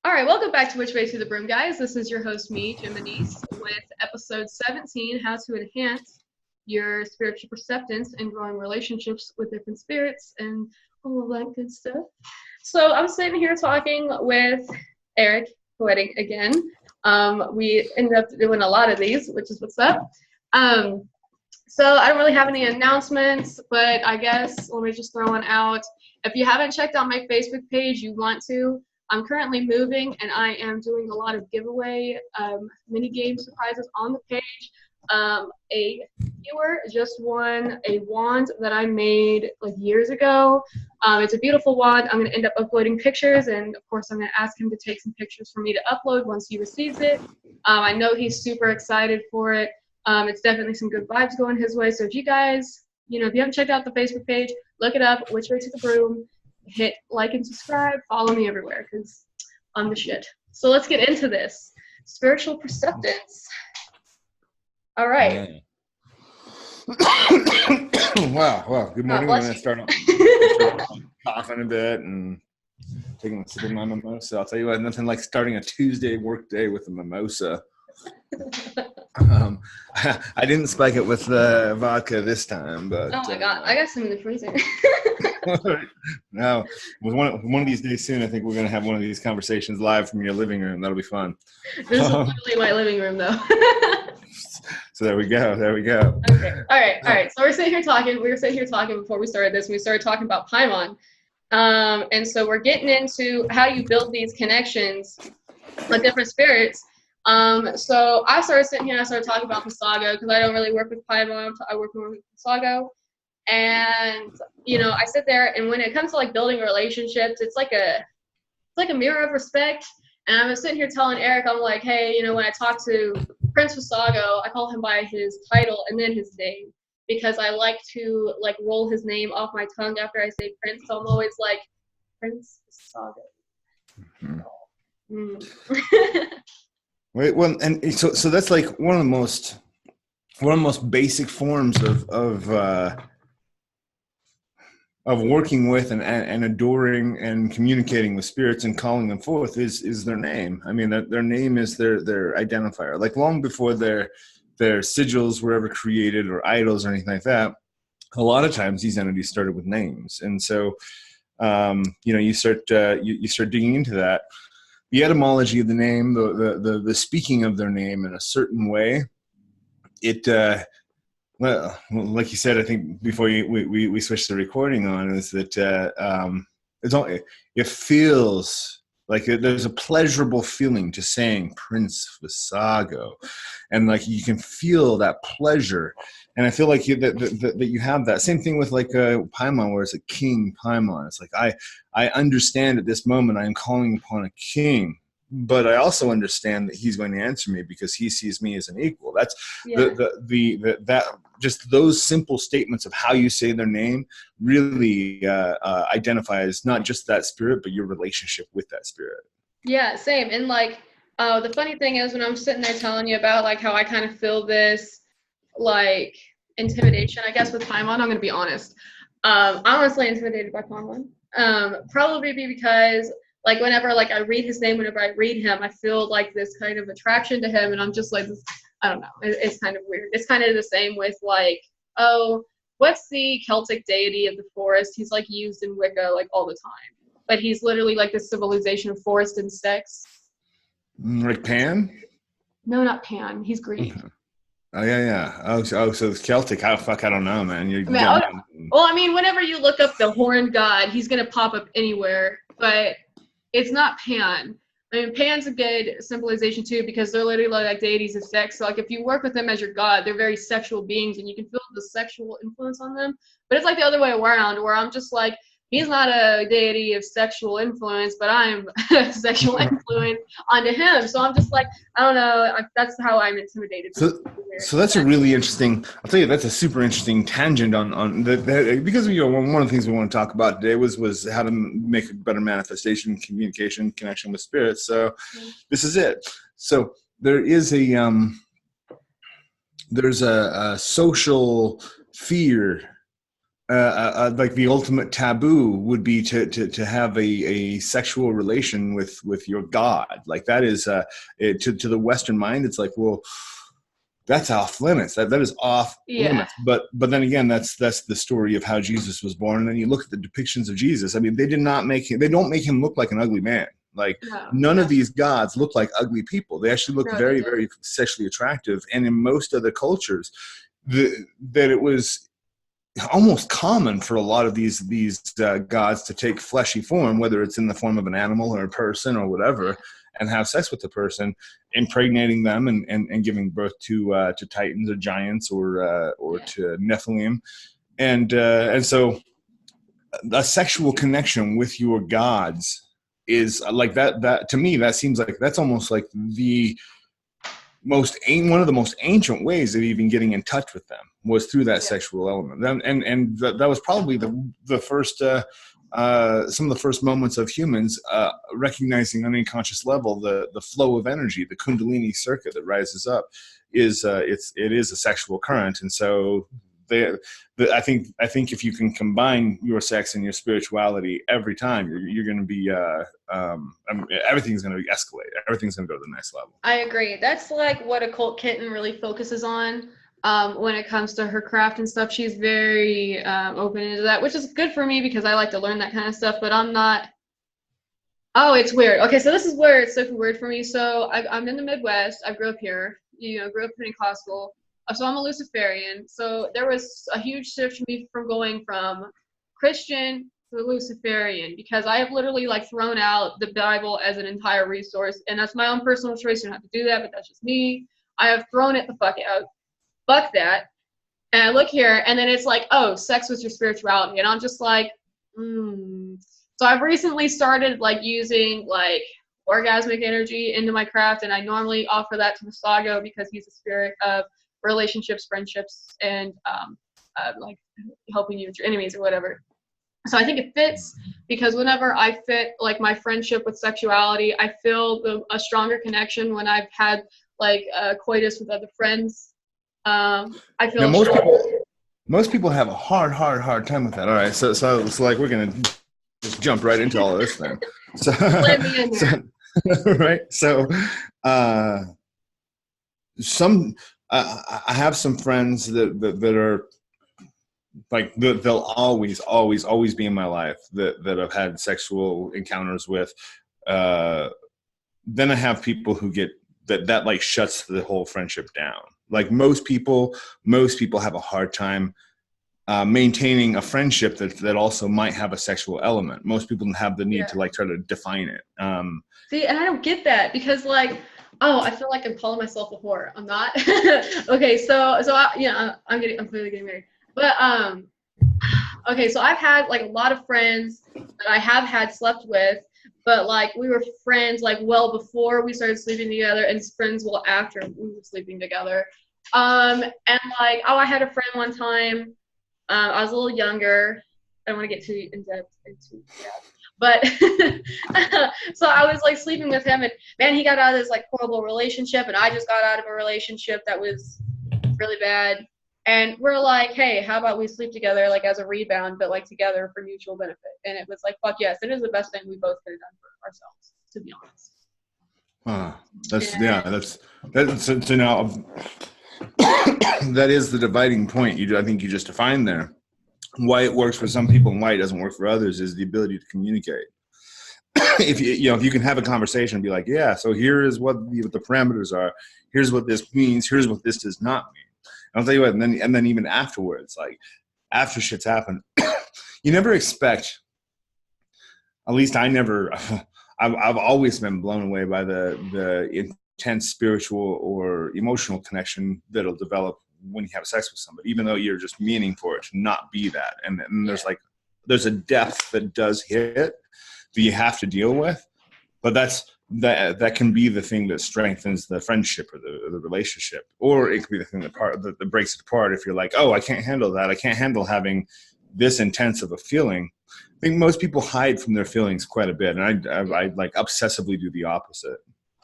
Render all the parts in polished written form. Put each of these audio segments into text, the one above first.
All right, welcome back to Which Way to the Broom, guys. This is your host, me, Jim Denise, with episode 17, How to Enhance Your Spiritual Perceptance and Growing Relationships with Different Spirits and all of that good stuff. So I'm sitting here talking with Eric Koetting again. We ended up doing a lot of these, which is what's up. So I don't really have any announcements, but I guess let me just throw one out. If you haven't checked out my Facebook page, you want to. I'm currently moving, and I am doing a lot of giveaway mini game surprises on the page. A viewer just won a wand that I made like years ago. It's a beautiful wand. I'm going to end up uploading pictures, and of course, I'm going to ask him to take some pictures for me to upload once he receives it. I know he's super excited for it. It's definitely some good vibes going his way. So if you guys, if you haven't checked out the Facebook page, look it up, Which Way to the Broom. Hit like and subscribe, follow me everywhere because I'm the shit. So let's get into this. Spiritual perceptance. All right. Wow. Good morning. We're going to start off coughing a bit and taking a sip of my mimosa. I'll tell you what, nothing like starting a Tuesday work day with a mimosa. I didn't spike it with vodka this time, but oh my god, I got some in the freezer. No, with one of these days soon, I think we're going to have one of these conversations live from your living room. That'll be fun. This is literally my living room, though. So there we go. Okay. All right. So we were sitting here talking before we started this. We started talking about Paimon. And so we're getting into how you build these connections with different spirits. So I started sitting here and I started talking about Pasago because I don't really work with Paimon. I work more with Pasago. And, I sit there, and when it comes to like building relationships, it's like a mirror of respect. And I was sitting here telling Eric, I'm like, hey, when I talk to Prince Pasago, I call him by his title and then his name because I like to like roll his name off my tongue after I say Prince. So I'm always like, Prince Pasago. Right. Well, and so that's like one of the most basic forms of working with and adoring and communicating with spirits and calling them forth is their name. I mean, their name is their identifier. Like long before their sigils were ever created or idols or anything like that, a lot of times these entities started with names. And so, you start digging into that. The etymology of the name, the speaking of their name in a certain way, well, like you said, I think before we switched the recording on, is that it feels like there's a pleasurable feeling to saying Prince Pasago, and like you can feel that pleasure. And I feel like that you have that same thing with like Paimon, where it's a King Paimon. It's like I understand at this moment I am calling upon a king. But I also understand that he's going to answer me because he sees me as an equal. That's that just those simple statements of how you say their name really identifies not just that spirit, but your relationship with that spirit. Yeah, same. And like, the funny thing is when I'm sitting there telling you about like how I kind of feel this like intimidation, I guess with Paimon, I'm going to be honest. I'm honestly intimidated by Paimon. Probably because like whenever like I read his name, whenever I read him, I feel like this kind of attraction to him, and I'm just like, I don't know, it's kind of weird. It's kind of the same with like, oh, what's the Celtic deity of the forest? He's like used in Wicca like all the time, but he's literally like the civilization of forest and sex. Like Pan? No, not Pan. He's Greek. Oh yeah. Oh, so it's Celtic. How fuck? I don't know, man. Well, I mean, whenever you look up the horned god, he's gonna pop up anywhere, but it's not Pan. I mean, Pan's a good symbolization too because they're literally like deities of sex. So like if you work with them as your god, they're very sexual beings and you can feel the sexual influence on them. But it's like the other way around where I'm just like, he's not a deity of sexual influence, but I'm a sexual influence onto him. So I'm just like, I don't know. That's how I'm intimidated. So that's a really interesting. I'll tell you, that's a super interesting tangent on the because one of the things we want to talk about today was how to make a better manifestation, communication, connection with spirits. So this is it. So there is there's a social fear like the ultimate taboo would be to have a sexual relation with your God. Like that is to the Western mind, it's like, well, that's off limits. That is off Yeah. limits. But then again, that's the story of how Jesus was born. And then you look at the depictions of Jesus. I mean, they don't make him look like an ugly man. Like No. none of these gods look like ugly people. They actually look No, they very, didn't. very sexually attractive. And in most other cultures, that it was almost common for a lot of these gods to take fleshy form, whether it's in the form of an animal or a person or whatever, and have sex with the person, impregnating them and giving birth to titans or giants or to Nephilim, and so a sexual connection with your gods is like that to me. That seems like that's almost like one of the most ancient ways of even getting in touch with them was through that sexual element. And that was probably the first some of the first moments of humans recognizing on an unconscious level the flow of energy, the Kundalini circuit that rises up is it is a sexual current. And so I think if you can combine your sex and your spirituality every time, you're going to be everything's going to be escalate. Everything's going to go to the next level. I agree. That's like what Occult Kitten really focuses on when it comes to her craft and stuff. She's very open into that, which is good for me because I like to learn that kind of stuff, but I'm not. Oh, it's weird. Okay, so this is where it's super weird for me. So I'm in the Midwest. I grew up here, grew up Pentecostal. So I'm a Luciferian. So there was a huge shift for me from going from Christian to Luciferian because I have literally like thrown out the Bible as an entire resource, and that's my own personal choice. You don't have to do that, but that's just me. I have thrown it the fuck out. Fuck that. And I look here, and then it's like, oh, sex with your spirituality, and I'm just like, So I've recently started like using like orgasmic energy into my craft, and I normally offer that to Visago because he's a spirit of relationships, friendships, and like helping you with your enemies or whatever. So I think it fits because whenever I fit like my friendship with sexuality, I feel a stronger connection when I've had like coitus with other friends. I feel now, most people have a hard time with that. All right, so it's like we're gonna just jump right into all of this then. So, let me in there. right. So I have some friends that are like they'll always be in my life that I've had sexual encounters with. Then I have people who get that like shuts the whole friendship down. Like most people have a hard time maintaining a friendship that also might have a sexual element. Most people don't have the need to like try to define it. See, and I don't get that because like, oh, I feel like I'm calling myself a whore. I'm not. Okay, so I'm clearly getting married. But okay, so I've had like a lot of friends that I have had slept with, but like we were friends like well before we started sleeping together, and friends well after we were sleeping together. And like, oh, I had a friend one time. I was a little younger. I don't want to get too in depth into that. But so I was like sleeping with him, and man, he got out of this like horrible relationship, and I just got out of a relationship that was really bad. And we're like, hey, how about we sleep together like as a rebound, but like together for mutual benefit? And it was like, fuck yes, it is the best thing we both could have done for ourselves, to be honest. That's so now that is the dividing point. I think you just defined there. Why it works for some people and why it doesn't work for others is the ability to communicate. If you can have a conversation and be like, yeah, so here is what the parameters are. Here's what this means. Here's what this does not mean. And I'll tell you what. And then even afterwards, like after shit's happened, you never expect. At least I never. I've always been blown away by the intense spiritual or emotional connection that'll develop when you have sex with somebody, even though you're just meaning for it to not be that. And there's a depth that does hit that you have to deal with, but that can be the thing that strengthens the friendship or the relationship, or it could be the thing that breaks it apart. If you're like, oh, I can't handle that. I can't handle having this intense of a feeling. I think most people hide from their feelings quite a bit. And I like obsessively do the opposite.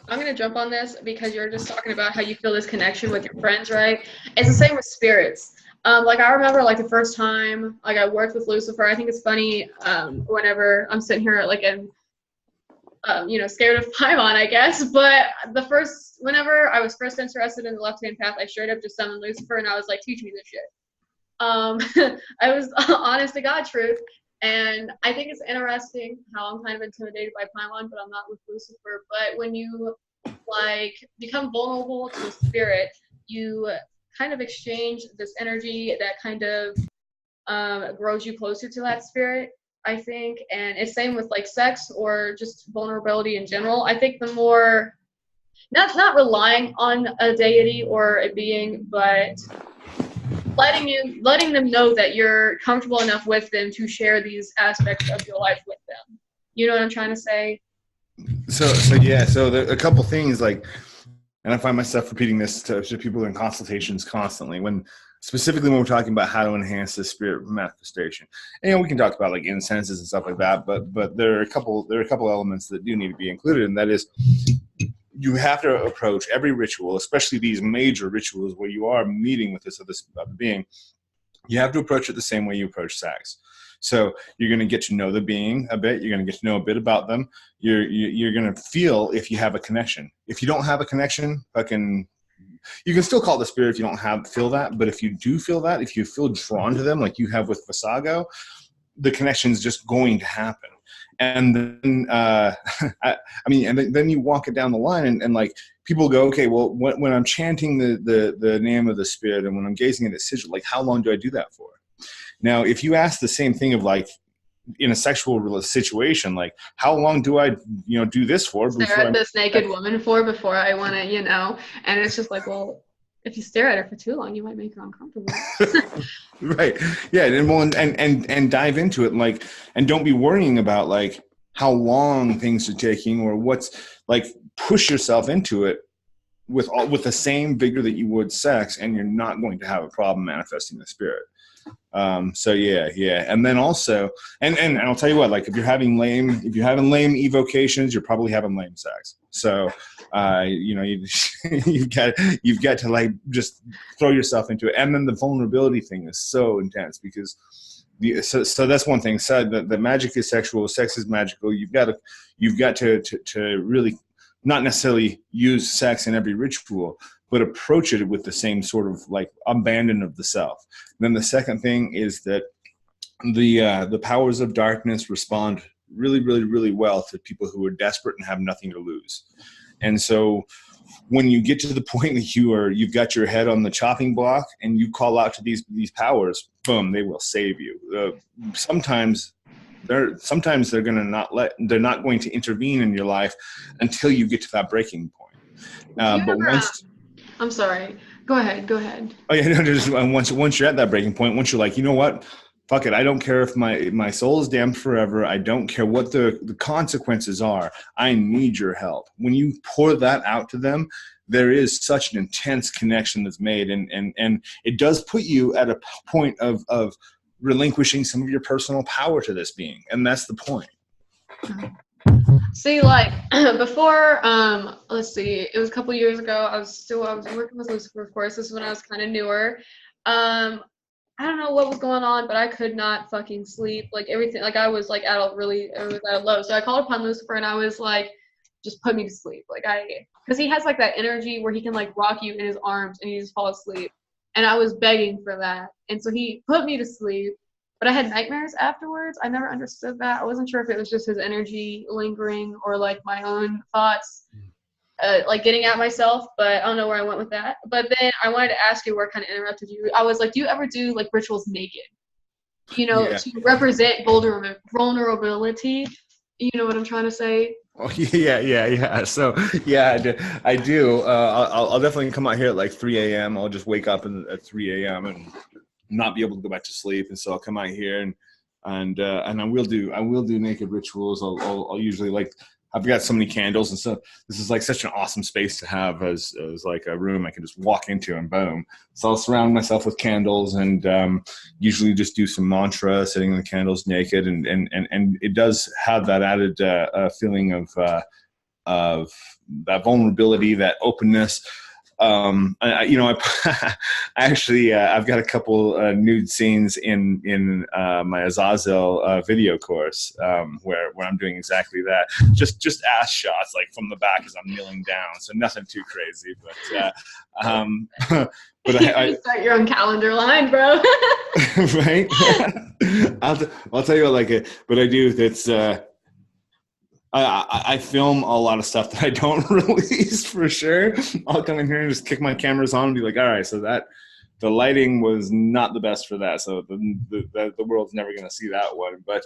I'm going to jump on this because you're just talking about how you feel this connection with your friends, right? It's the same with spirits. Like I remember like the first time like I worked with Lucifer. I think it's funny whenever I'm sitting here like and scared of Paimon, I guess. But whenever I was first interested in the left-hand path, I straight up just summoned Lucifer, and I was like, teach me this shit. I was honest to God truth. And I think it's interesting how I'm kind of intimidated by Paimon, but I'm not with Lucifer. But when you like become vulnerable to the spirit, you kind of exchange this energy that kind of grows you closer to that spirit, I think. And it's same with like sex or just vulnerability in general. I think the more not relying on a deity or a being, but letting them know that you're comfortable enough with them to share these aspects of your life with them. You know what I'm trying to say? So there are a couple things like, and I find myself repeating this to people in consultations constantly specifically when we're talking about how to enhance the spirit manifestation. And we can talk about like incenses and stuff like that, but there are a couple elements that do need to be included, and that is you have to approach every ritual, especially these major rituals where you are meeting with this other being. You have to approach it the same way you approach sex. So you're going to get to know the being a bit. You're going to get to know a bit about them. You're going to feel if you have a connection. If you don't have a connection, you can still call it the spirit if you don't feel that. But if you do feel that, if you feel drawn to them like you have with Visago, the connection is just going to happen. And then, then you walk it down the line and like people go, okay, well, when I'm chanting the name of the spirit and when I'm gazing at its sigil, like how long do I do that for? Now, if you ask the same thing of like in a sexual situation, like how long do I, do this for? Stare at this naked woman before I want to, and it's just like, well, if you stare at her for too long, you might make her uncomfortable. Right. Yeah. And dive into it, like, and don't be worrying about like how long things are taking or what's like, push yourself into it with the same vigor that you would sex, and you're not going to have a problem manifesting the spirit. So yeah. And then also, and I'll tell you what, like if you're having lame evocations, you're probably having lame sex. So, you've got to like just throw yourself into it. And then the vulnerability thing is so intense because so that's one thing. So the magic is sexual, sex is magical. You've got to really not necessarily use sex in every ritual, but approach it with the same sort of like abandon of the self. And then the second thing is that the powers of darkness respond really, really, really well to people who are desperate and have nothing to lose. And so when you get to the point that you've got your head on the chopping block and you call out to these powers, boom, they will save you. Sometimes they're not going to intervene in your life until you get to that breaking point. I'm sorry. Go ahead. Oh yeah, just once you're at that breaking point, once you're like, you know what, fuck it, I don't care if my soul is damned forever. I don't care what the consequences are. I need your help. When you pour that out to them, there is such an intense connection that's made, and it does put you at a point of relinquishing some of your personal power to this being, and that's the point. See, like before, let's see, it was a couple years ago. I was working with Lucifer, of course. This is when I was kind of newer. I don't know what was going on, but I could not fucking sleep. Like everything, like I was like at a low. So I called upon Lucifer, and I was like, just put me to sleep. Because he has like that energy where he can like rock you in his arms and you just fall asleep. And I was begging for that, and so he put me to sleep. But I had nightmares afterwards. I never understood that. I wasn't sure if it was just his energy lingering or like my own thoughts, like getting at myself. But I don't know where I went with that. But then I wanted to ask you where I kind of interrupted you. I was like, do you ever do like rituals naked? To represent vulnerability. You know what I'm trying to say? Oh yeah. So yeah, I do. I'll definitely come out here at like 3 a.m. I'll just wake up at 3 a.m. and not be able to go back to sleep, and so I'll come out here and I will do naked rituals. I'll usually like, I've got so many candles, and so this is like such an awesome space to have as like a room I can just walk into and boom. So I'll surround myself with candles and usually just do some mantra, sitting in the candles naked, and it does have that added feeling of that vulnerability, that openness. I actually, I've got a couple nude scenes in my Azazel video course, where I'm doing exactly that. Just ass shots, like from the back as I'm kneeling down. So nothing too crazy, but You start your own calendar line, bro. right. I'll tell you what, like, but I do. That's I film a lot of stuff that I don't release for sure. I'll come in here and just kick my cameras on and be like, all right, so that the lighting was not the best for that, so the world's never going to see that one. But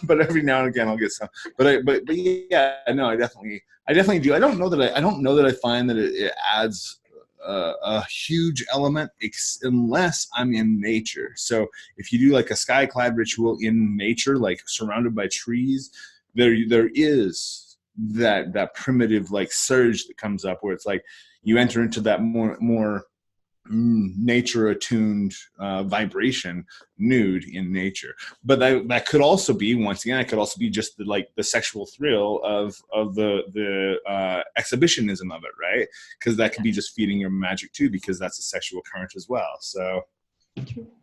but every now and again I'll get some. But yeah, no, I definitely do. I don't know that I find that it adds a huge element unless I'm in nature. So if you do like a skyclad ritual in nature, like surrounded by trees, there is that primitive like surge that comes up where it's like you enter into that more nature attuned vibration nude in nature. But that could also be, once again, it could also be just the sexual thrill of the exhibitionism of it, right? Because that could be just feeding your magic too, because that's a sexual current as well. So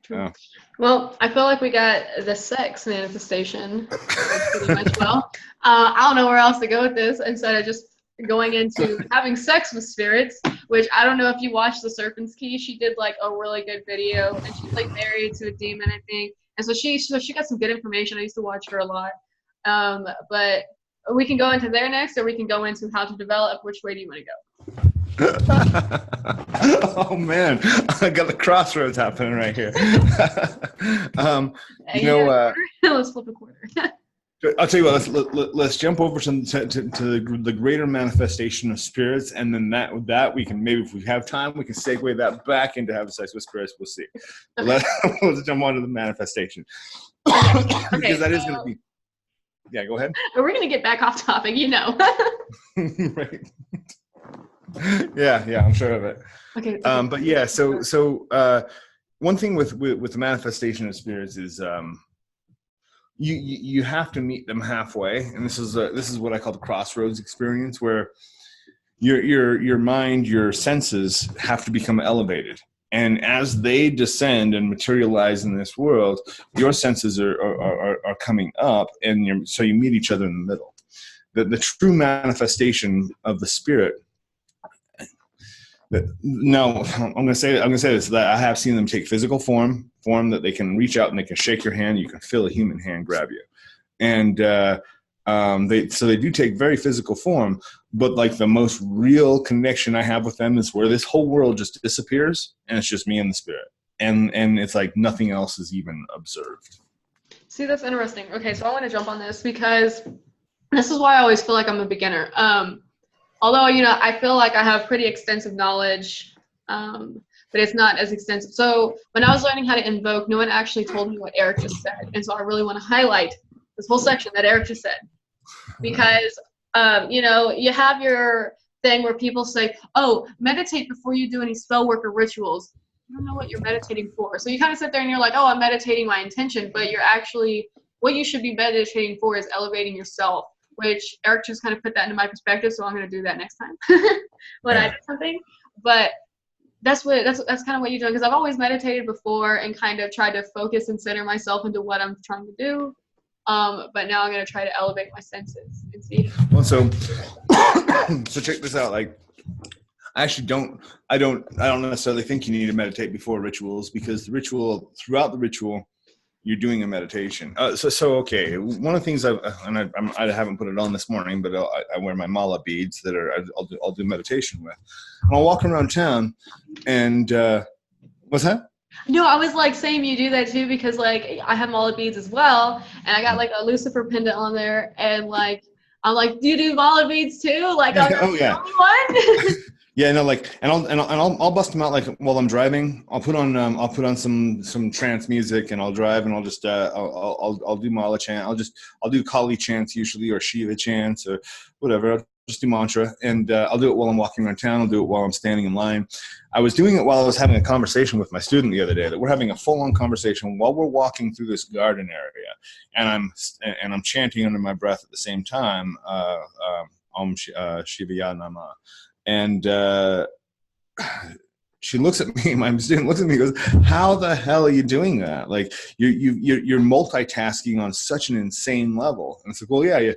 True. Well, I feel like we got the sex manifestation pretty much well. I don't know where else to go with this instead of just going into having sex with spirits, which I don't know if you watched The Serpent's Key. She did like a really good video, and she's like married to a demon, I think. And so she got some good information. I used to watch her a lot. But we can go into there next, or we can go into how to develop. Which way do you want to go? Oh man, I got the crossroads happening right here. Let's flip a quarter. I'll tell you what. Let's jump over to the greater manifestation of spirits, and then that we can, maybe if we have time, we can segue that back into having sex with spirits. We'll see. Okay. Let's jump on to the manifestation. Because that is going to be. Yeah, go ahead. We're going to get back off topic, Right. Yeah, I'm sure of it. Okay. But yeah, so one thing with the manifestation of spirits is you have to meet them halfway, and this is what I call the crossroads experience, where your mind, your senses have to become elevated, and as they descend and materialize in this world, your senses are coming up, and so you meet each other in the middle. The true manifestation of the spirit. No, I'm gonna say this, that I have seen them take physical form that they can reach out and they can shake your hand. You can feel a human hand grab you, and they do take very physical form. But like the most real connection I have with them is where this whole world just disappears and it's just me and the spirit, and it's like nothing else is even observed. See, that's interesting. Okay, so I want to jump on this because this is why I always feel like I'm a beginner. Although, I feel like I have pretty extensive knowledge, but it's not as extensive. So when I was learning how to invoke, no one actually told me what Eric just said. And so I really want to highlight this whole section that Eric just said. Because, you have your thing where people say, oh, meditate before you do any spell work or rituals. You don't know what you're meditating for. So you kind of sit there and you're like, oh, I'm meditating my intention. But what you should be meditating for is elevating yourself, which Eric just kind of put that into my perspective, so I'm going to do that next time when I do something. But that's kind of what you're doing, because I've always meditated before and kind of tried to focus and center myself into what I'm trying to do. But now I'm going to try to elevate my senses and see. Well, so check this out. Like, I actually don't necessarily think you need to meditate before rituals, because throughout the ritual, you're doing a meditation. So okay. One of the things I haven't put it on this morning, but I wear my mala beads that I'll do meditation with. And I'll walk around town, and what's that? No, I was like saying you do that too, because like I have mala beads as well, and I got like a Lucifer pendant on there, and like I'm like, do you do mala beads too? Like, oh yeah. One? Yeah, no, like, and I'll bust them out like while I'm driving. I'll put on some trance music, and I'll drive, and I'll just I'll do mala chant. I'll do Kali chants usually, or Shiva chants, or whatever. I'll just do mantra, and I'll do it while I'm walking around town. I'll do it while I'm standing in line. I was doing it while I was having a conversation with my student the other day. That we're having a full-on conversation while we're walking through this garden area, and I'm chanting under my breath at the same time. Om Shivaya Nama. And she looks at me, my student looks at me and goes, how the hell are you doing that? Like you're multitasking on such an insane level. And it's like, well, yeah,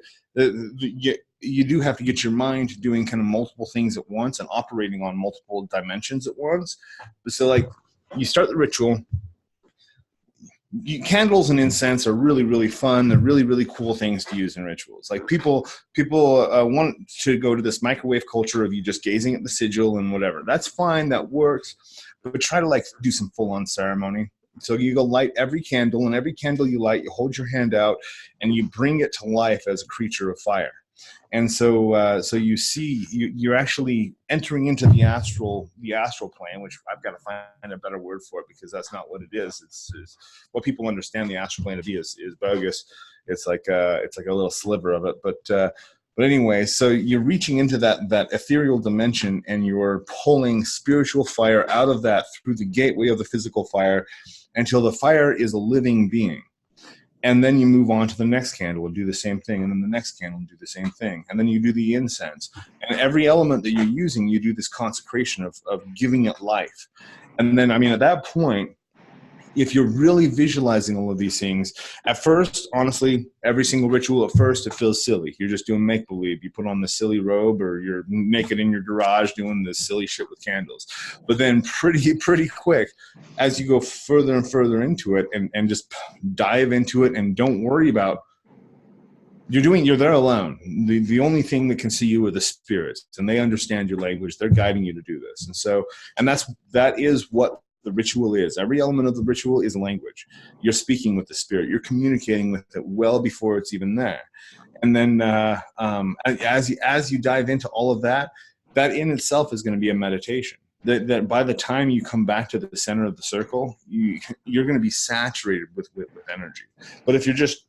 you do have to get your mind doing kind of multiple things at once and operating on multiple dimensions at once. But so like you start the ritual. Candles and incense are really, really fun. They're really, really cool things to use in rituals. Like people want to go to this microwave culture of you just gazing at the sigil and whatever. That's fine. That works. But try to like do some full on ceremony. So you go light every candle, and every candle you light, you hold your hand out and you bring it to life as a creature of fire. And so you see, you're actually entering into the astral plane, which I've got to find a better word for it because that's not what it is. It's what people understand the astral plane to be is bogus. It's like a little sliver of it, but anyway, so you're reaching into that ethereal dimension and you're pulling spiritual fire out of that through the gateway of the physical fire until the fire is a living being. And then you move on to the next candle and do the same thing, and then the next candle and do the same thing. And then you do the incense. And every element that you're using, you do this consecration of giving it life. And then, I mean, at that point, if you're really visualizing all of these things, at first, honestly, every single ritual at first, it feels silly. You're just doing make-believe. You put on the silly robe or you're naked in your garage doing this silly shit with candles. But then pretty quick, as you go further and further into it and just dive into it and don't worry about you're there alone. The only thing that can see you are the spirits, and they understand your language. They're guiding you to do this. And that is what the ritual is. Every element of the ritual is language. You're speaking with the spirit. You're communicating with it well before it's even there. And then as you dive into all of that, that in itself is going to be a meditation. That by the time you come back to the center of the circle, you're going to be saturated with energy. But if you just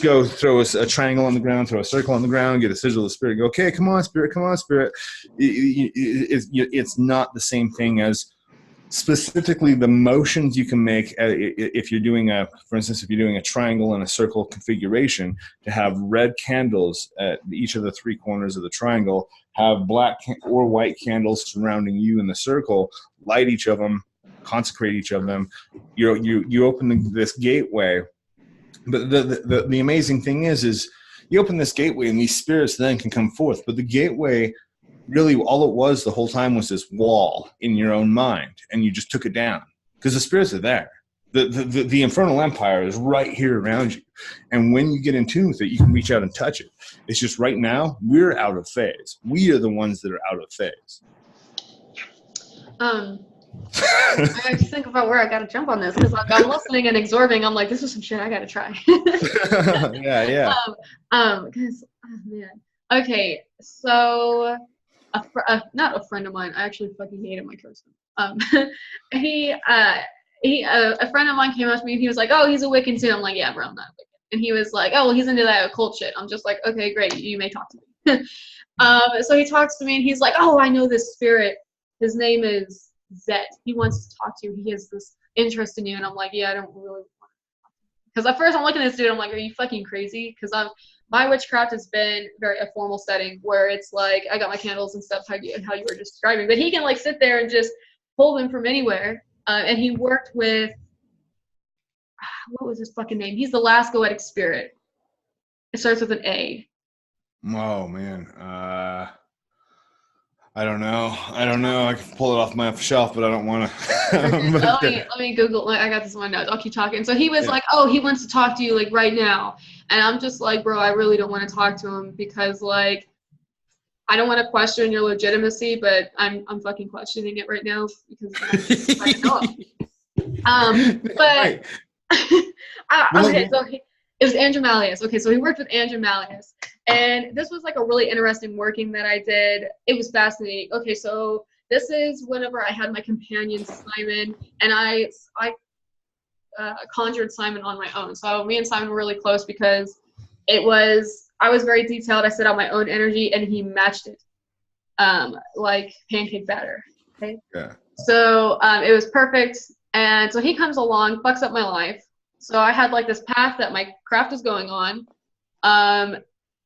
go throw a triangle on the ground, throw a circle on the ground, get a sigil of the spirit, go, okay, come on, spirit, it's not the same thing as specifically the motions you can make if you're doing for instance, if you're doing a triangle and a circle configuration, to have red candles at each of the three corners of the triangle, have black or white candles surrounding you in the circle, light each of them, consecrate each of them. You open this gateway. But the amazing thing is you open this gateway and these spirits then can come forth. But the gateway, really all it was the whole time was this wall in your own mind, and you just took it down because the spirits are there. The infernal empire is right here around you, and when you get in tune with it, you can reach out and touch it. It's just right now we're out of phase. We are the ones that are out of phase. I have to think about where I gotta jump on this because I'm listening and absorbing. I'm like, this is some shit I gotta try. yeah. Because man. Okay, so not a friend of mine. I actually fucking hated my cousin. A friend of mine came up to me and he was like, oh, he's a Wiccan too. I'm like, yeah, bro, I'm not a Wiccan. And he was like, oh, well, he's into that occult shit. I'm just like, okay, great, you may talk to me. So he talks to me and he's like, oh, I know this spirit. His name is Zet. He wants to talk to you. He has this interest in you. And I'm like, yeah, I don't really want to talk to you. Because at first I'm looking at this dude, I'm like, are you fucking crazy? Because my witchcraft has been a formal setting where it's like I got my candles and stuff, how you were just describing. But he can like sit there and just pull them from anywhere. And he worked with, what was his fucking name? He's the last Koetting spirit. It starts with an A. Oh man, I don't know. I can pull it off my shelf, but I don't want to. Let me Google. I got this in my notes. I'll keep talking. So he was like, "Oh, he wants to talk to you like right now," and I'm just like, "Bro, I really don't want to talk to him because like, I don't want to question your legitimacy, but I'm fucking questioning it right now because I know him." But okay, so it was Andrew Malleus. Okay, so he worked with Andrew Malleus. And this was like a really interesting working that I did. It was fascinating. Okay, so this is whenever I had my companion Simon, and I conjured Simon on my own. So me and Simon were really close because I was very detailed. I set out my own energy, and he matched it like pancake batter. Okay. Yeah. So it was perfect. And so he comes along, fucks up my life. So I had like this path that my craft was going on.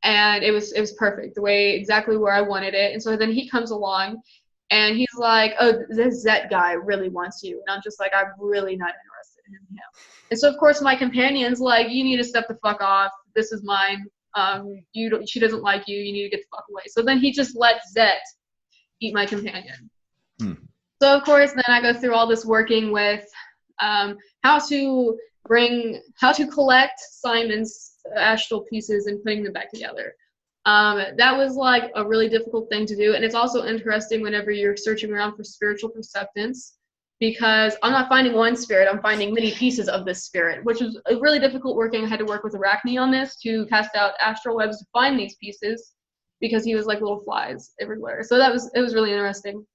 And it was perfect, exactly where I wanted it. And so then he comes along And he's like, oh, this Zet guy really wants you. And I'm just like, I'm really not interested in him. And so, of course, my companion's like, you need to step the fuck off. This is mine. She doesn't like you. You need to get the fuck away. So then he just lets Zet eat my companion. So, of course, then I go through all this working with how to collect Simon's astral pieces and putting them back together. That was like a really difficult thing to do. And it's also interesting whenever you're searching around for spiritual perceptance, because I'm not finding one spirit, I'm finding many pieces of this spirit, which was really difficult working. I had to work with Arachne on this to cast out astral webs to find these pieces, because he was like little flies everywhere. So it was really interesting.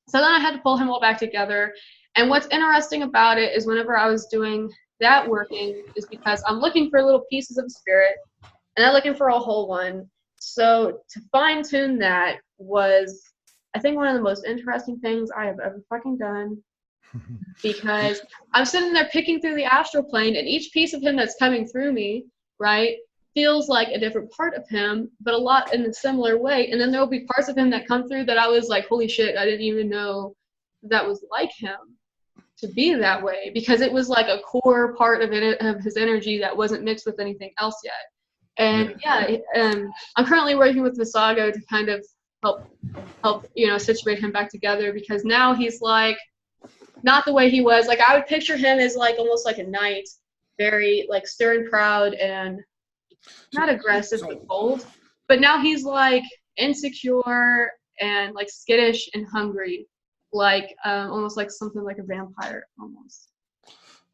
So then I had to pull him all back together. And what's interesting about it is whenever I was doing that working is because I'm looking for little pieces of spirit and I'm looking for a whole one. So to fine tune that was, I think, one of the most interesting things I have ever fucking done, because I'm sitting there picking through the astral plane, and each piece of him that's coming through me, right, feels like a different part of him, but a lot in a similar way. And then there'll be parts of him that come through that I was like, holy shit, I didn't even know that was like him to be that way, because it was like a core part of his energy that wasn't mixed with anything else yet. And I'm currently working with Visago to kind of help situate him back together, because now he's like not the way he was. Like, I would picture him as like almost like a knight, very like stern, proud, and not aggressive but bold. But now he's like insecure and like skittish and hungry, like almost like something like a vampire almost.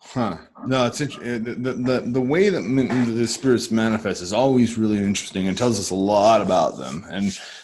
Huh. No, it's the way that the spirits manifest is always really interesting and tells us a lot about them,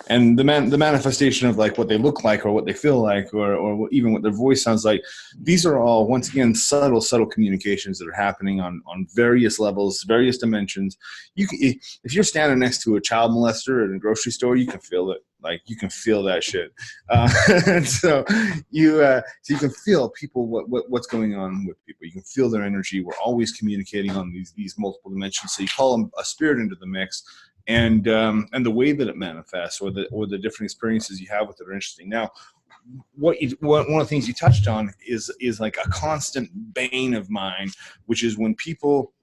and the manifestation of like what they look like or what they feel like or even what their voice sounds like. These are all, once again, subtle communications that are happening on various levels, various dimensions. If you're standing next to a child molester in a grocery store, you can feel it. Like, you can feel that shit, and so you can feel people what's going on with people. You can feel their energy. We're always communicating on these multiple dimensions. So you call them a spirit into the mix, and the way that it manifests or the different experiences you have with it are interesting. Now, one of the things you touched on is like a constant bane of mine, which is when people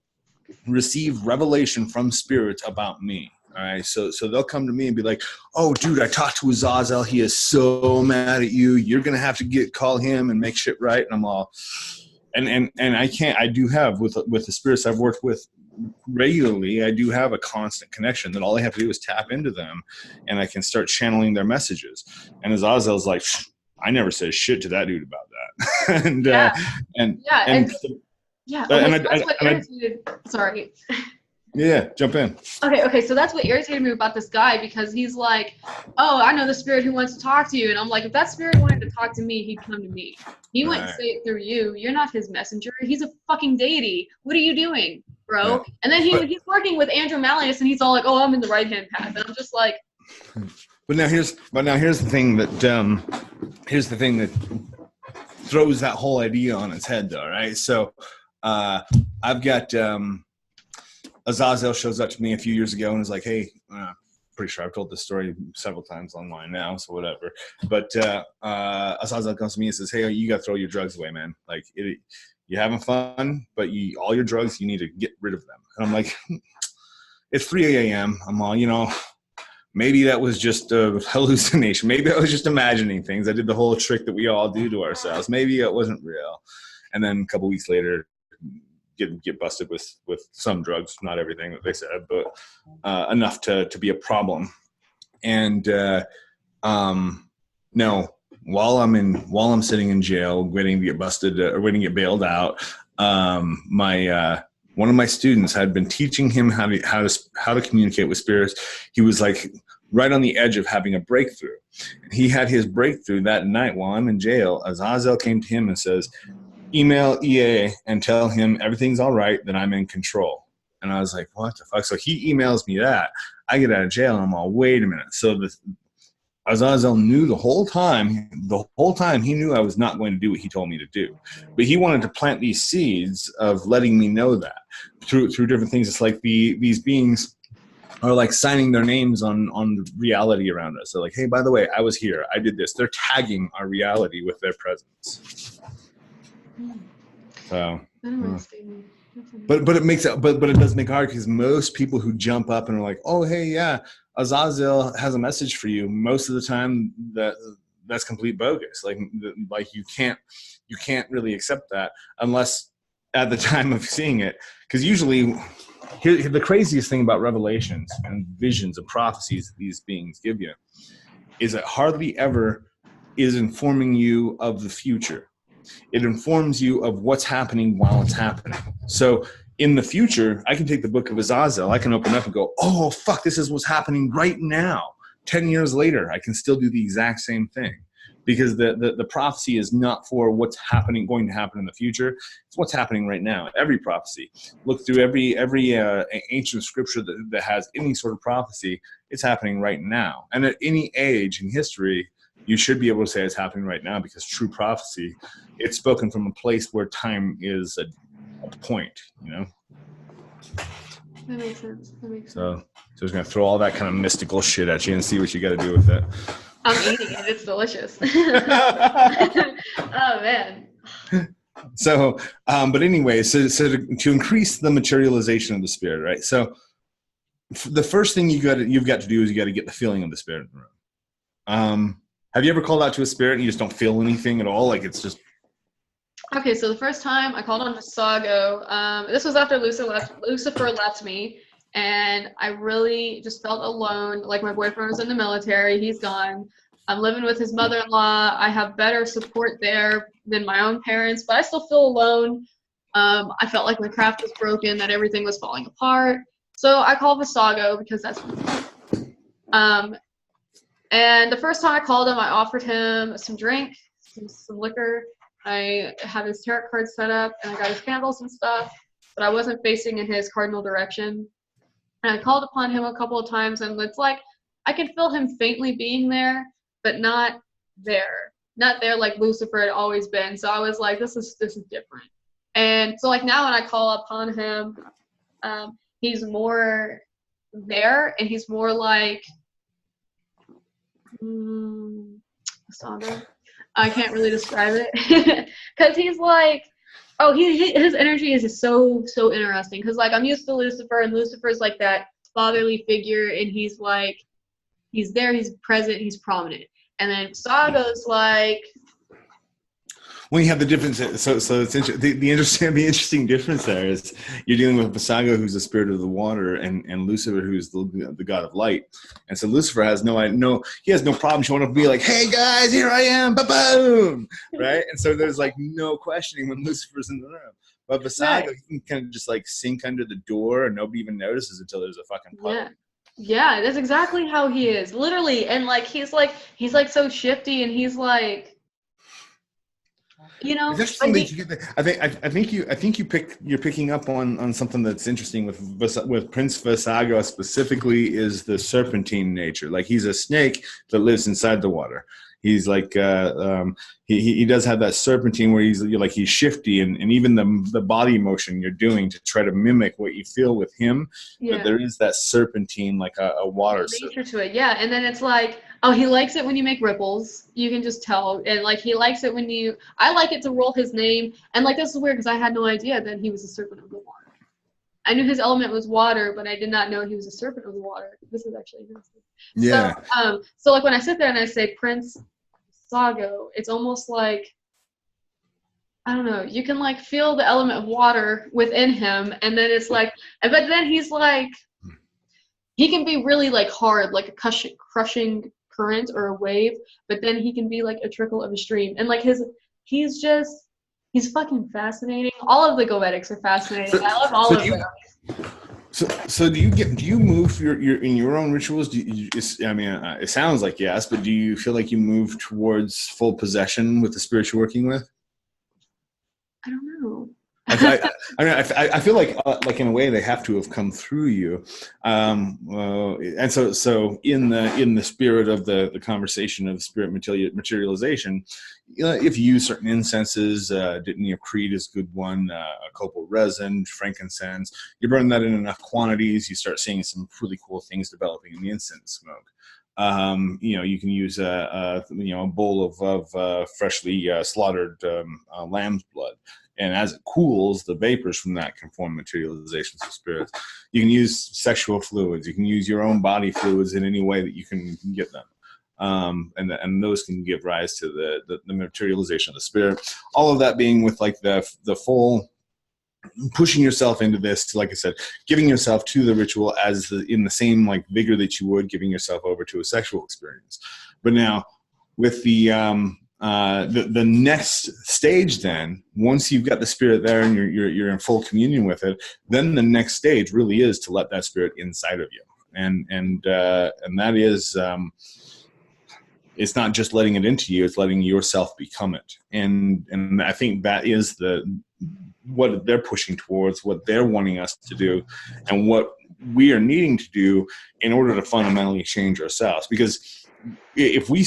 receive revelation from spirits about me. All right, so they'll come to me and be like, "Oh, dude, I talked to Azazel. He is so mad at you. You're gonna have to call him and make shit right." And I'm all, and I can't. I do have with the spirits I've worked with regularly. I do have a constant connection that all I have to do is tap into them, and I can start channeling their messages. And Azazel's like, "I never said shit to that dude about that." Sorry. Yeah, jump in. Okay, so that's what irritated me about this guy, because he's like, oh, I know the spirit who wants to talk to you. And I'm like, if that spirit wanted to talk to me, he'd come to me. He wouldn't say it through you. You're not his messenger. He's a fucking deity. What are you doing, bro? Yeah. And then he's working with Andrew Malleus, and he's all like, oh, I'm in the right-hand path. And I'm just like... But now here's the thing that throws that whole idea on its head, though, right? So I've got... Azazel shows up to me a few years ago and is like, hey, pretty sure I've told this story several times online now, so whatever. But Azazel comes to me and says, hey, you got to throw your drugs away, man. Like, you're having fun, but all your drugs, you need to get rid of them. And I'm like, it's 3 a.m. I'm all, maybe that was just a hallucination. Maybe I was just imagining things. I did the whole trick that we all do to ourselves. Maybe it wasn't real. And then a couple weeks later, get busted with some drugs, not everything that they said, but enough to be a problem. And no, while I'm sitting in jail waiting to get busted or waiting to get bailed out, one of my students had been teaching him how to communicate with spirits. He was like right on the edge of having a breakthrough. And he had his breakthrough that night while I'm in jail. Azazel came to him and says, email EA and tell him everything's all right, that I'm in control. And I was like, what the fuck? So he emails me that. I get out of jail and I'm all, wait a minute. So Azazel knew the whole time he knew I was not going to do what he told me to do. But he wanted to plant these seeds of letting me know that through different things. It's like these beings are like signing their names on reality around us. They're like, hey, by the way, I was here, I did this. They're tagging our reality with their presence. So but it makes it but it does make it hard, because most people who jump up and are like, oh hey, yeah, Azazel has a message for you, most of the time that's complete bogus. Like you can't really accept that unless at the time of seeing it. Because usually the craziest thing about revelations and visions and prophecies that these beings give you is that hardly ever is informing you of the future. It informs you of what's happening while it's happening. So in the future, I can take the book of Azazel, I can open up and go, oh, fuck, this is what's happening right now. 10 years later, I can still do the exact same thing, because the prophecy is not for what's going to happen in the future. It's what's happening right now. Every prophecy. Look through every ancient scripture that has any sort of prophecy. It's happening right now. And at any age in history, you should be able to say it's happening right now, because true prophecy, it's spoken from a place where time is a point, you know? That makes sense. So I was going to throw all that kind of mystical shit at you and see what you got to do with it. I'm eating it. It's delicious. Oh, man. So, but anyway, so to increase the materialization of the spirit, right? So the first thing you've got to do is you got to get the feeling of the spirit in the room. Have you ever called out to a spirit and you just don't feel anything at all? Like it's just... Okay, so the first time I called on Visago, this was after Lucifer left me, and I really just felt alone. Like my boyfriend was in the military, he's gone. I'm living with his mother-in-law. I have better support there than my own parents, but I still feel alone. I felt like my craft was broken, that everything was falling apart. So I called Visago because that's and the first time I called him, I offered him some drink, some liquor. I had his tarot card set up, and I got his candles and stuff, but I wasn't facing in his cardinal direction. And I called upon him a couple of times, and it's like I could feel him faintly being there, but not there. Not there like Lucifer had always been. So I was like, this is different. And so like now when I call upon him, he's more there, and he's more like Sandra. I can't really describe it because he's like, oh, his energy is just so interesting. Because like I'm used to Lucifer, and Lucifer's like that fatherly figure, and he's like, he's there, he's present, he's prominent. And then Saga's like, when you have the difference, so it's the interesting difference there is you're dealing with Visago, who's the spirit of the water, and Lucifer, who's the god of light. And so Lucifer has he has no problem showing up and be like, hey guys, here I am, ba-boom, right? And so there's like no questioning when Lucifer's in the room. But Visago, he can kind of just like sink under the door, and nobody even notices until there's a fucking puddle. Yeah, that's exactly how he is, literally. And like he's like so shifty, and he's like, you know, I think you're picking up on something that's interesting with Prince Visago specifically, is the serpentine nature. Like he's a snake that lives inside the water. He's like he does have that serpentine where he's shifty, and even the body motion you're doing to try to mimic what you feel with him. Yeah. But there is that serpentine, like a water nature to it. Yeah, and then it's like, oh, he likes it when you make ripples. You can just tell. And like he likes it when I like it to roll his name. And like this is weird because I had no idea that he was a serpent of the water. I knew his element was water, but I did not know he was a serpent of the water. This is actually interesting. Yeah. So like when I sit there and I say Prince Visago, it's almost like, I don't know, you can like feel the element of water within him, and then it's like, but then he's like, he can be really like hard, like a crushing current or a wave, but then he can be like a trickle of a stream. And like he's fucking fascinating. All of the Goetics are fascinating. I love all of them. So do you move in your own rituals? It sounds like yes, but do you feel like you move towards full possession with the spirit you're working with? I don't know. I feel like in a way they have to have come through you, and so in the spirit of the conversation of spirit materialization, if you use certain incenses, creed is a good one, copal resin, frankincense, you burn that in enough quantities, you start seeing some really cool things developing in the incense smoke. You can use a bowl of freshly slaughtered lamb's blood. And as it cools, the vapors from that can form materializations of spirits. You can use sexual fluids. You can use your own body fluids in any way that you can get them. And those can give rise to the materialization of the spirit. All of that being with like the full pushing yourself into this, like I said, giving yourself to the ritual in the same like vigor that you would giving yourself over to a sexual experience. But now with the next stage, then once you've got the spirit there and you're in full communion with it, then the next stage really is to let that spirit inside of you, and that is it's not just letting it into you; it's letting yourself become it. And I think that is what they're pushing towards, what they're wanting us to do, and what we are needing to do in order to fundamentally change ourselves. Because if we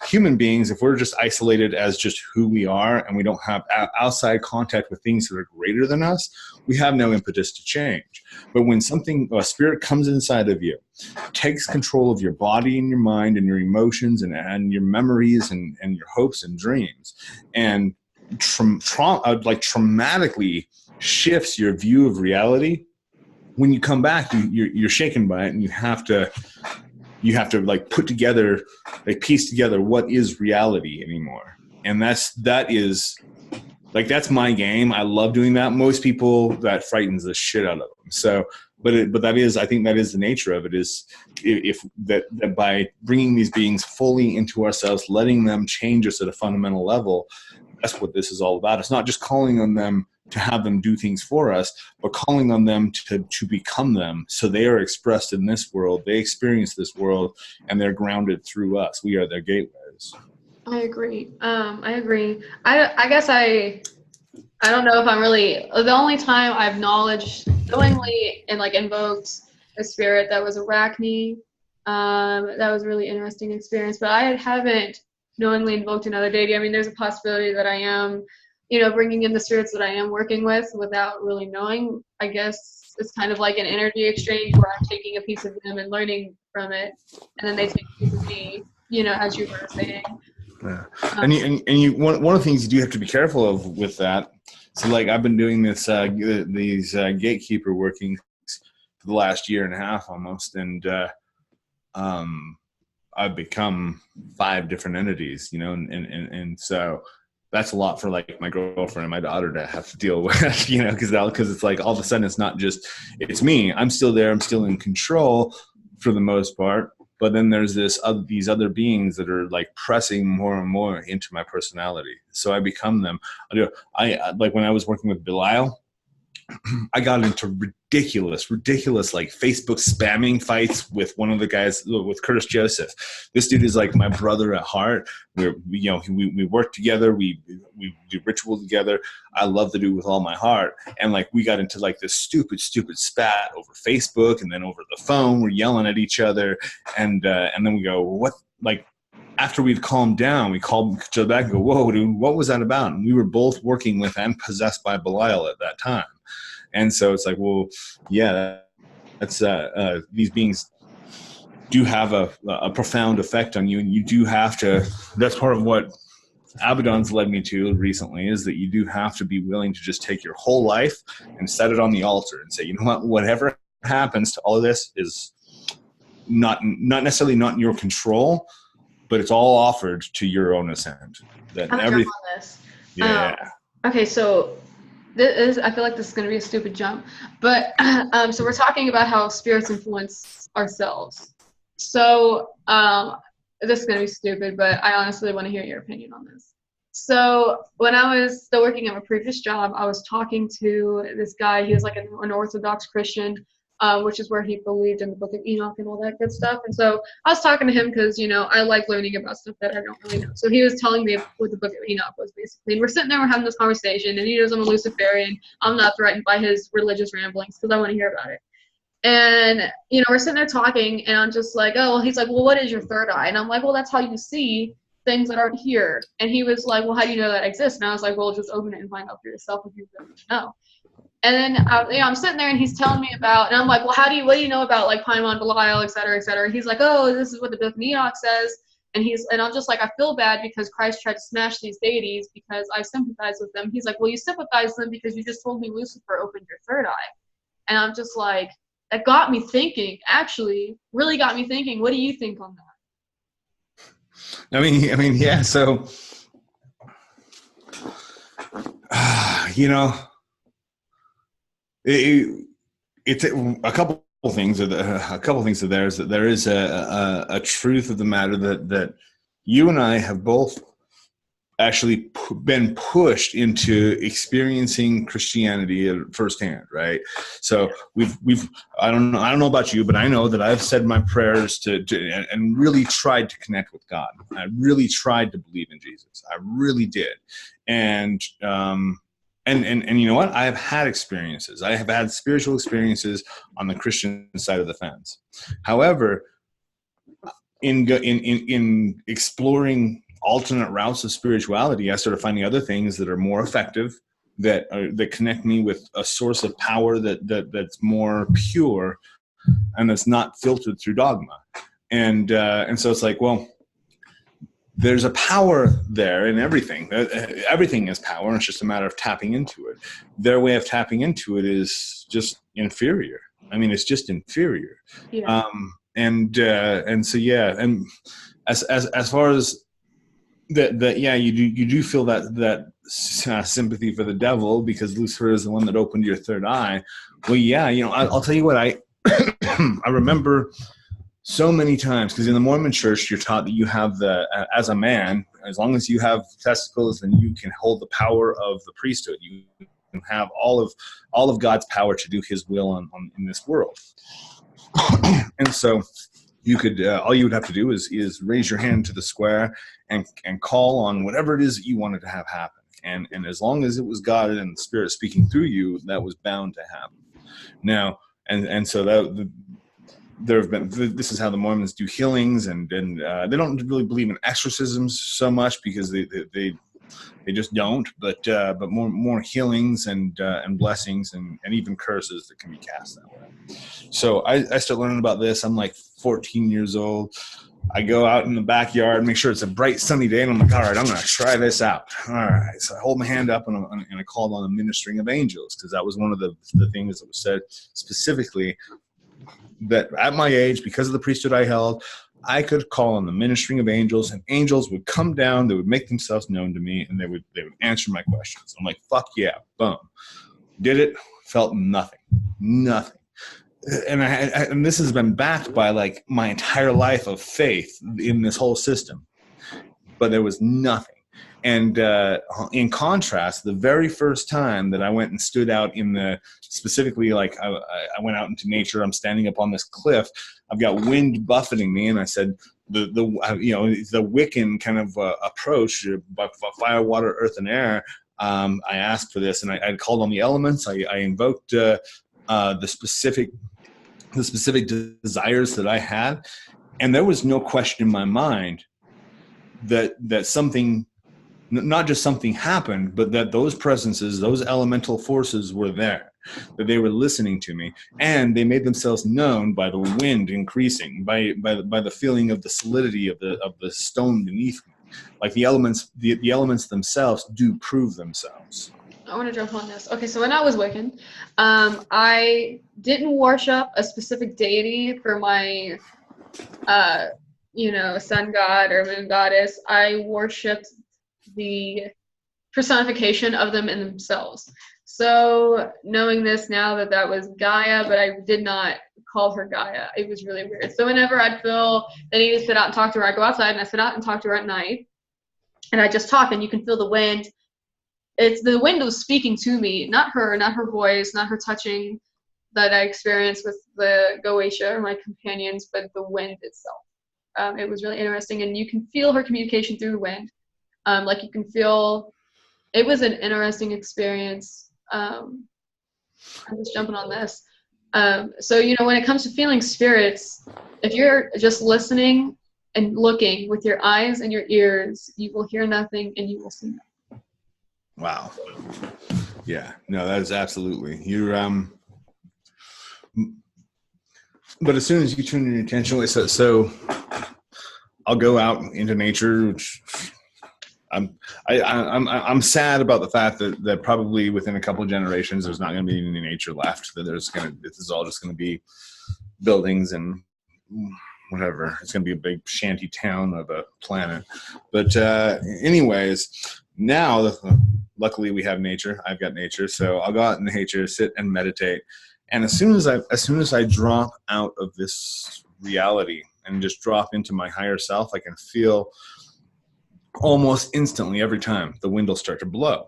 human beings, if we're just isolated as just who we are and we don't have outside contact with things that are greater than us, we have no impetus to change. But when a spirit comes inside of you, takes control of your body and your mind and your emotions and your memories and your hopes and dreams, and traumatically shifts your view of reality, when you come back, you're shaken by it, and you have to like piece together what is reality anymore. And that's my game. I love doing that. Most people, that frightens the shit out of them. So, but I think that is the nature of it, is that by bringing these beings fully into ourselves, letting them change us at a fundamental level, that's what this is all about. It's not just calling on them to have them do things for us, but calling on them to become them. So they are expressed in this world, they experience this world, and they're grounded through us. We are their gateways. I agree. I guess I don't know if I'm really, the only time I've knowingly and like invoked a spirit that was Arachne, that was a really interesting experience, but I haven't knowingly invoked another deity. I mean, there's a possibility that I am, bringing in the spirits that I am working with without really knowing. I guess it's kind of like an energy exchange where I'm taking a piece of them and learning from it, and then they take a piece of me, as you were saying. Yeah. And you one of the things you do have to be careful of with that. So like I've been doing these gatekeeper workings for the last year and a half almost, and I've become 5 different entities, and so that's a lot for like my girlfriend and my daughter to have to deal with, because it's like all of a sudden it's me. I'm still there. I'm still in control for the most part. But then there's these other beings that are like pressing more and more into my personality. So I become them. I like when I was working with Belial, I got into ridiculous like Facebook spamming fights with one of the guys, with Curtis Joseph. This dude is like my brother at heart. We work together. We do ritual together. I love the dude with all my heart. And like we got into like this stupid spat over Facebook, and then over the phone we're yelling at each other, and then we go, what, like, after we'd calmed down, we called each other back and go, whoa, dude, what was that about? And we were both working with and possessed by Belial at that time. And so it's like, well, yeah, that's these beings do have a profound effect on you, and you do have to. That's part of what Abaddon's led me to recently, is that you do have to be willing to just take your whole life and set it on the altar and say, you know what, whatever happens to all of this is not necessarily not in your control, but it's all offered to your own ascent. That everything. Yeah. Okay, so. I feel like this is going to be a stupid jump, but so we're talking about how spirits influence ourselves. So this is going to be stupid, but I honestly want to hear your opinion on this. So when I was still working at my previous job, I was talking to this guy. He was like an Orthodox Christian, which is where he believed in the Book of Enoch and all that good stuff. And so I was talking to him because, you know, I like learning about stuff that I don't really know. So he was telling me what the Book of Enoch was basically. And we're sitting there, we're having this conversation, and he knows I'm a Luciferian. I'm not threatened by his religious ramblings because I want to hear about it. And, you know, we're sitting there talking, and I'm just like, oh, well, he's like, well, what is your third eye? And I'm like, well, that's how you see things that aren't here. And he was like, well, how do you know that exists? And I was like, well, just open it and find out for yourself if you really know. And then I'm sitting there, and he's telling me about, and I'm like, well, what do you know about like Paimon, Belial, et cetera, et cetera? And he's like, oh, this is what the Book of Enoch says. And I'm just like, I feel bad because Christ tried to smash these deities because I sympathize with them. He's like, well, you sympathize with them because you just told me Lucifer opened your third eye. And I'm just like, that got me thinking, actually, really got me thinking. What do you think on that? I mean, yeah. So, you know, it's a couple things. A couple things of there is that there is a truth of the matter that you and I have both actually been pushed into experiencing Christianity firsthand, right? So I don't know about you, but I know that I've said my prayers and really tried to connect with God. I really tried to believe in Jesus. I really did. And you know what? I have had experiences. I have had spiritual experiences on the Christian side of the fence. However, in exploring alternate routes of spirituality, I started finding other things that are more effective, that connect me with a source of power that's more pure, and that's not filtered through dogma. And so it's like, well, there's a power there in everything. Everything is power, and it's just a matter of tapping into it. Their way of tapping into it is just inferior. I mean, it's just inferior. Yeah. And so yeah, and as far as that yeah, you do feel that sympathy for the devil because Lucifer is the one that opened your third eye. Well, yeah, you know, I'll tell you what, I I remember so many times, because in the Mormon church you're taught that you have as a man, as long as you have testicles, then you can hold the power of the priesthood. You can have all of God's power to do His will in this world. And so you could all you would have to do is raise your hand to the square and call on whatever it is that you wanted to have happen. And as long as it was God and the Spirit speaking through you, that was bound to happen. Now, and so there have been, this is how the Mormons do healings, and they don't really believe in exorcisms so much because they just don't, but more healings and blessings and even curses that can be cast that way. So I start learning about this. I'm like 14 years old. I go out in the backyard, make sure it's a bright sunny day, and I'm like, all right, I'm going to try this out. All right. So I hold my hand up and I called on the ministering of angels, because that was one of the things that was said specifically, that at my age, because of the priesthood I held, I could call on the ministering of angels, and angels would come down, they would make themselves known to me, and they would answer my questions. I'm like, fuck yeah, boom. Did it, felt nothing. And this has been backed by like my entire life of faith in this whole system, but there was nothing. And in contrast, the very first time that I went and stood out specifically, like I went out into nature, I'm standing up on this cliff, I've got wind buffeting me, and I said, the Wiccan kind of approach by fire, water, earth, and air. I asked for this, and I called on the elements. I invoked the specific desires that I had, and there was no question in my mind that something, not just something happened, but that those presences, those elemental forces were there, that they were listening to me, and they made themselves known by the wind increasing, by the feeling of the solidity of the stone beneath me. Like the elements themselves do prove themselves. I want to jump on this. Okay, so when I was Wiccan, I didn't worship a specific deity for my, sun god or moon goddess. I worshipped the personification of them in themselves. So knowing this now that was Gaia, but I did not call her Gaia. It was really weird. So whenever I'd feel the need to sit out and talk to her, I go outside and I sit out and talk to her at night. And I just talk, and you can feel the wind. It's the wind was speaking to me, not her voice, not her touching. that I experienced with the Goetia, or my companions, but the wind itself. It was really interesting, and you can feel her communication through the wind. Like you can feel, it was an interesting experience. I'm just jumping on this. So, you know, when it comes to feeling spirits, if you're just listening and looking with your eyes and your ears, you will hear nothing and you will see nothing. Wow. Yeah, no, that is absolutely. But as soon as you tune your attention away, so I'll go out into nature, which I'm sad about the fact that probably within a couple of generations there's not going to be any nature left. That this is all just going to be buildings and whatever. It's going to be a big shanty town of a planet. But anyways, now luckily we have nature. I've got nature, so I'll go out in nature, sit and meditate. And as soon as I drop out of this reality and just drop into my higher self, I can feel almost instantly every time the wind will start to blow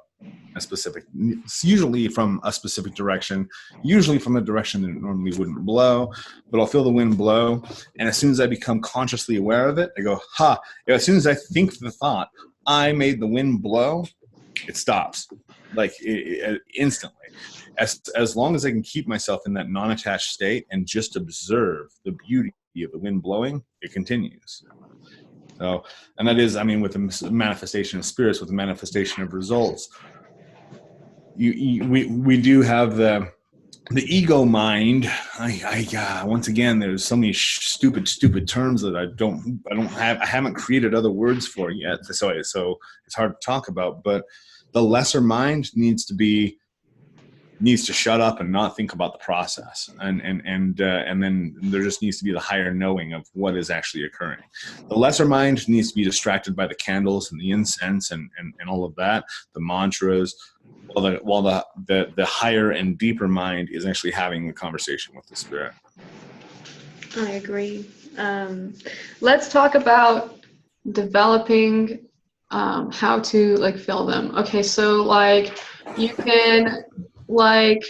it's usually from a specific direction, usually from a direction that it normally wouldn't blow, but I'll feel the wind blow. And as soon as I become consciously aware of it, I go, ha, as soon as I think the thought, I made the wind blow, it stops, like instantly. As long as I can keep myself in that non-attached state and just observe the beauty of the wind blowing, it continues. So, and that is, I mean, with the manifestation of spirits, with the manifestation of results, we do have the ego mind. Once again, there's so many stupid terms that I haven't created other words for yet. So it's hard to talk about. But the lesser mind needs to shut up and not think about the process, and then there just needs to be the higher knowing of what is actually occurring. The lesser mind needs to be distracted by the candles and the incense and all of that, the mantras, while the higher and deeper mind is actually having the conversation with the spirit. I agree. Let's talk about developing how to like feel them. Okay, so like you can like,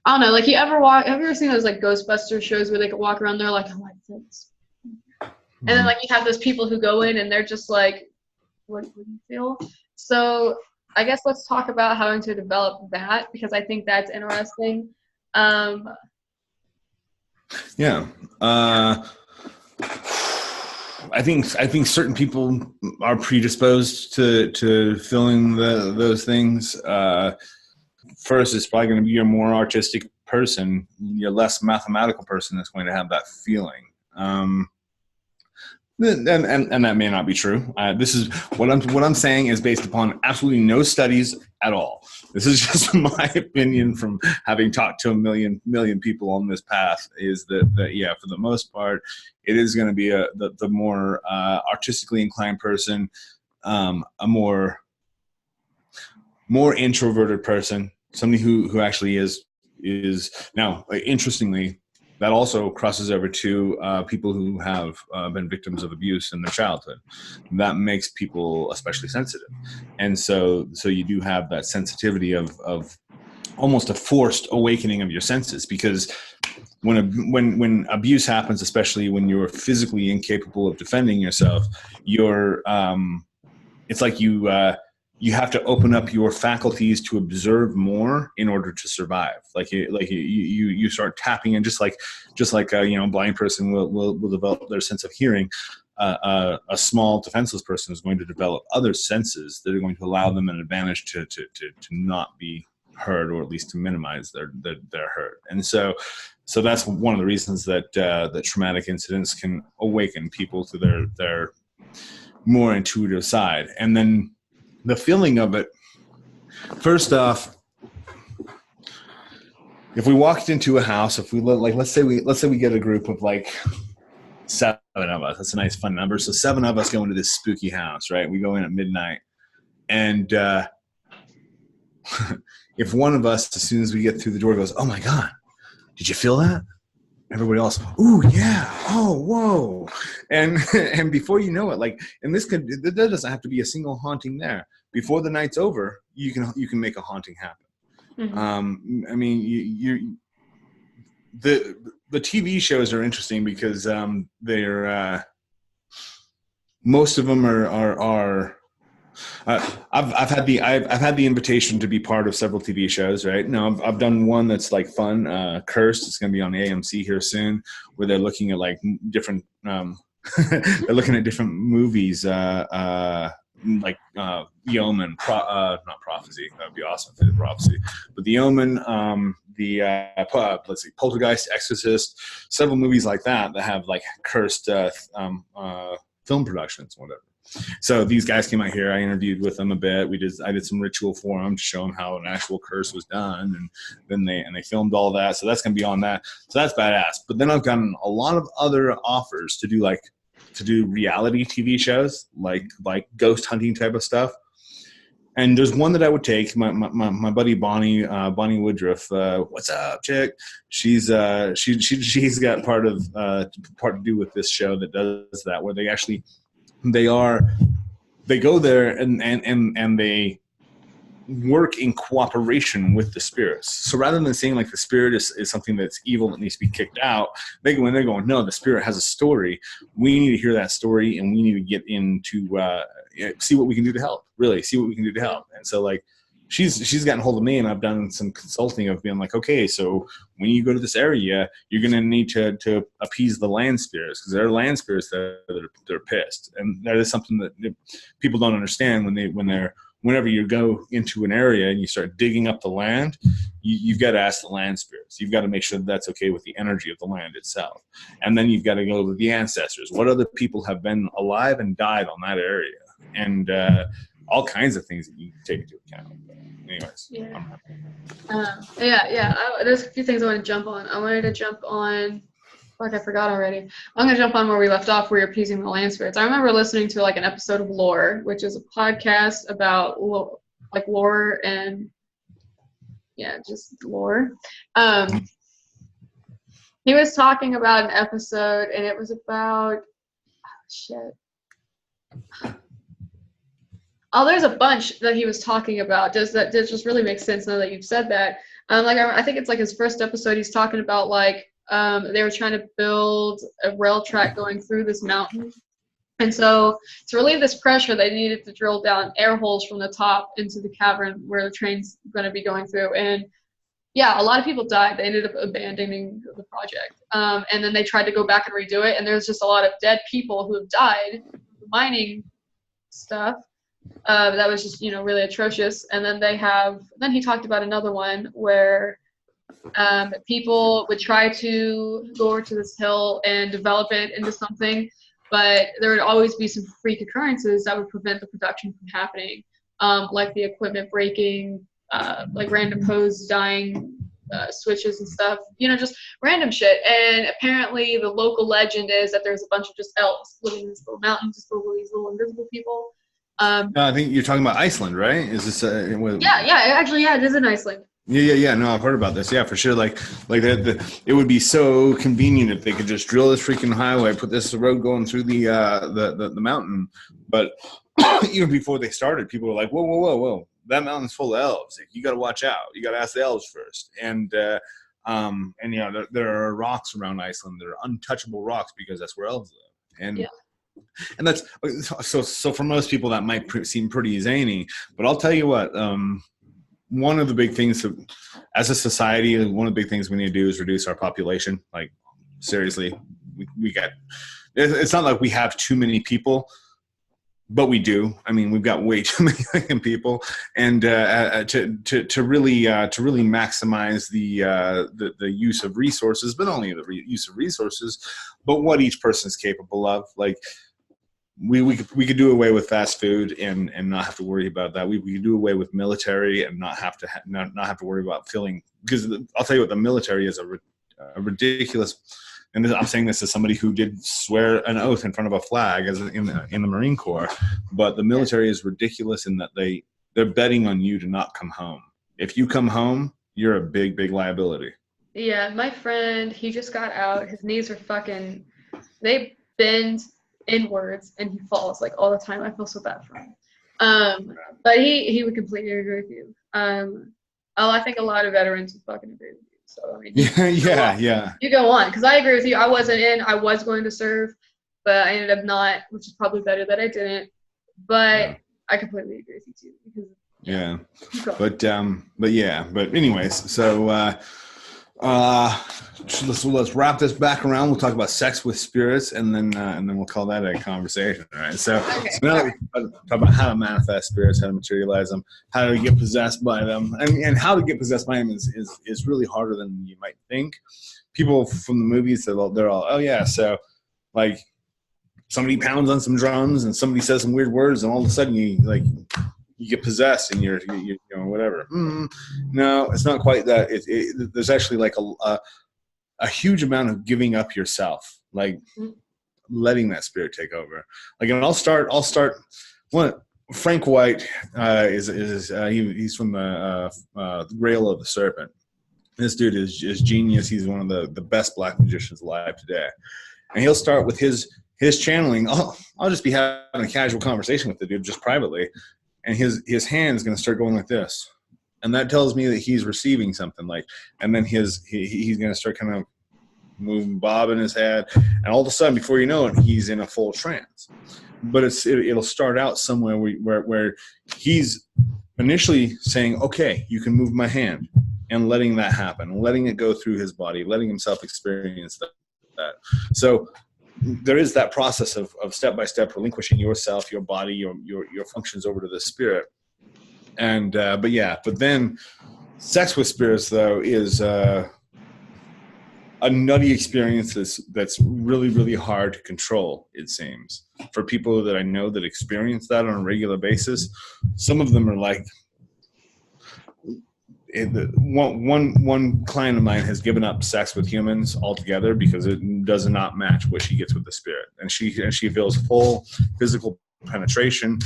I don't know, like have you ever seen those like Ghostbuster shows where they can walk around there like, I like this. And then like you have those people who go in and they're just like, what do you feel? So I guess let's talk about how to develop that, because I think that's interesting. Yeah. I think certain people are predisposed to feeling those things. First, it's probably going to be your more artistic person, your less mathematical person that's going to have that feeling. And that may not be true. This is what I'm saying is based upon absolutely no studies at all. This is just my opinion from having talked to a million people on this path. Is that yeah, for the most part, it is going to be the more artistically inclined person, a more introverted person, somebody who actually is now, interestingly, that also crosses over to people who have been victims of abuse in their childhood. That makes people especially sensitive, and so you do have that sensitivity of almost a forced awakening of your senses, because when abuse happens, especially when you're physically incapable of defending yourself, it's like you have to open up your faculties to observe more in order to survive. You start tapping in, just like a blind person will develop their sense of hearing. A small defenseless person is going to develop other senses that are going to allow them an advantage to not be heard, or at least to minimize their hurt. And so that's one of the reasons that traumatic incidents can awaken people to their more intuitive side. And then the feeling of it, first off, if we walked into a house, if we let's say we get a group of like 7 of us, that's a nice fun number. So 7 of us go into this spooky house, right? We go in at midnight, and if one of us, as soon as we get through the door, goes, "Oh my God, did you feel that?" Everybody else, "Ooh, yeah, oh, whoa," and before you know it, like, and there doesn't have to be a single haunting there. Before the night's over, you can make a haunting happen. Mm-hmm. I mean, the TV shows are interesting because they're most of them are I've had the invitation to be part of several TV shows, right? Now I've done one that's like fun, Cursed. It's going to be on AMC here soon, where they're looking at like different they're looking at different movies, like The Omen, not Prophecy. That would be awesome if it Prophecy, but The Omen, let's see, Poltergeist, Exorcist, several movies like that have like cursed film productions, whatever. So these guys came out here. I interviewed with them a bit. I did some ritual for them to show them how an actual curse was done, and then they filmed all that. So that's gonna be on that. So that's badass. But then I've gotten a lot of other offers to do reality TV shows, like ghost hunting type of stuff. And there's one that I would take. My buddy Bonnie Woodruff. What's up, chick? She's got part to do with this show that does that, where they go there and they work in cooperation with the spirits. So rather than saying like the spirit is something that's evil that needs to be kicked out, they're going, no, the spirit has a story. We need to hear that story, and we need to get into see what we can do to help. Really, see what we can do to help. And so like she's gotten hold of me, and I've done some consulting of being like, okay, so when you go to this area, you're going to need to appease the land spirits, because there are land spirits that are pissed, and that is something that people don't understand whenever you go into an area and you start digging up the land, you've got to ask the land spirits. You've got to make sure that that's okay with the energy of the land itself, and then you've got to go to the ancestors. What other people have been alive and died on that area, and all kinds of things that you take into account. Anyways, there's a few things I want to jump on. I wanted to jump on. Fuck, I forgot already. I'm gonna jump on where we left off, where you're appeasing the land spirits. I remember listening to like an episode of Lore, which is a podcast about like lore and just lore. He was talking about an episode, and it was about Oh, there's a bunch that he was talking about. Does just really make sense now that you've said that? I think it's like his first episode. He's talking about like they were trying to build a rail track going through this mountain, and so to relieve this pressure, they needed to drill down air holes from the top into the cavern where the train's going to be going through. And yeah, a lot of people died. They ended up abandoning the project, and then they tried to go back and redo it. And there's just a lot of dead people who have died mining stuff. That was just, really atrocious. And then then he talked about another one where people would try to go over to this hill and develop it into something, but there would always be some freak occurrences that would prevent the production from happening, like the equipment breaking, like random hose dying, switches and stuff, just random shit. And apparently the local legend is that there's a bunch of just elves living in this little mountain, just these little invisible people. No, I think you're talking about Iceland, right? Is this? It is in Iceland. Yeah. No, I've heard about this. Yeah, for sure. Like it would be so convenient if they could just drill this freaking highway, put this road going through the mountain. But even before they started, people were like, whoa, that mountain's full of elves. Like, you got to watch out. You got to ask the elves first. And there are rocks around Iceland that are untouchable rocks because that's where elves live. And. Yeah. And that's so for most people that might seem pretty zany, but I'll tell you what, one of the big things as a society, one of the big things we need to do is reduce our population. Like, seriously, it's not like we have too many people, but we do. I mean, we've got way too many people, and to really maximize the use of resources, but only the use of resources, but what each person is capable of. Like, we could do away with fast food and not have to worry about that. We could do away with military and not have to worry about filling, because I'll tell you what, the military is a ridiculous. And I'm saying this as somebody who did swear an oath in front of a flag as in the Marine Corps, but the military is ridiculous in that they're betting on you to not come home. If you come home, you're a big liability. Yeah, my friend, he just got out. His knees are they bend inwards, and he falls like all the time. I feel so bad for him. But he would completely agree with you. I think a lot of veterans would fucking agree with you. So I mean, Yeah. you go on, because I agree with you. I wasn't in. I was going to serve, but I ended up not, which is probably better that I didn't. But I completely agree with you too, because Yeah. keep going. But anyways, so let's wrap this back around. We'll talk about sex with spirits, and then we'll call that a conversation. All right. So now that we talk about how to manifest spirits, how to materialize them, how to get possessed by them, and how to get possessed by them is really harder than you might think. People from the movies, they're all, oh yeah, so like somebody pounds on some drums and somebody says some weird words, and all of a sudden you get possessed and you're you know, whatever. No, it's not quite that. There's actually like a huge amount of giving up yourself, like letting that spirit take over. Like, and I'll start. One, Frank White he's from the Grail of the Serpent. This dude is genius. He's one of the best black magicians alive today, and he'll start with his channeling. I'll just be having a casual conversation with the dude just privately, and his hand's going to start going like this, and that tells me that he's receiving something. Like, and then he's going to start kind of moving, bobbing his head, and all of a sudden, before you know it, he's in a full trance. But it'll start out somewhere where he's initially saying, "Okay, you can move my hand," and letting that happen, letting it go through his body, letting himself experience that. So there is that process of step-by-step relinquishing yourself, your body, your functions over to the spirit. And but then sex with spirits, though, is a nutty experience that's really, really hard to control, it seems. For people that I know that experience that on a regular basis, some of them are like, one client of mine has given up sex with humans altogether because it does not match what she gets with the spirit, and she feels full physical penetration,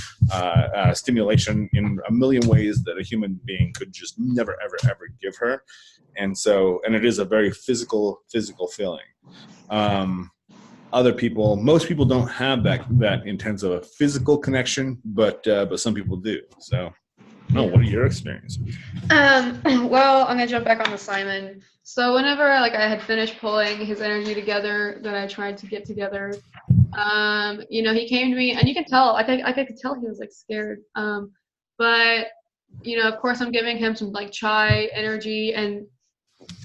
stimulation in a million ways that a human being could just never ever give her, and it is a very physical feeling. Most people don't have that intense of a physical connection, but some people do. So. No, what are your experiences? Well, I'm gonna jump back on the Simon. So whenever I had finished pulling his energy together that I tried to get together, he came to me, and you can tell, I could tell he was like scared. But of course I'm giving him some like chai energy, and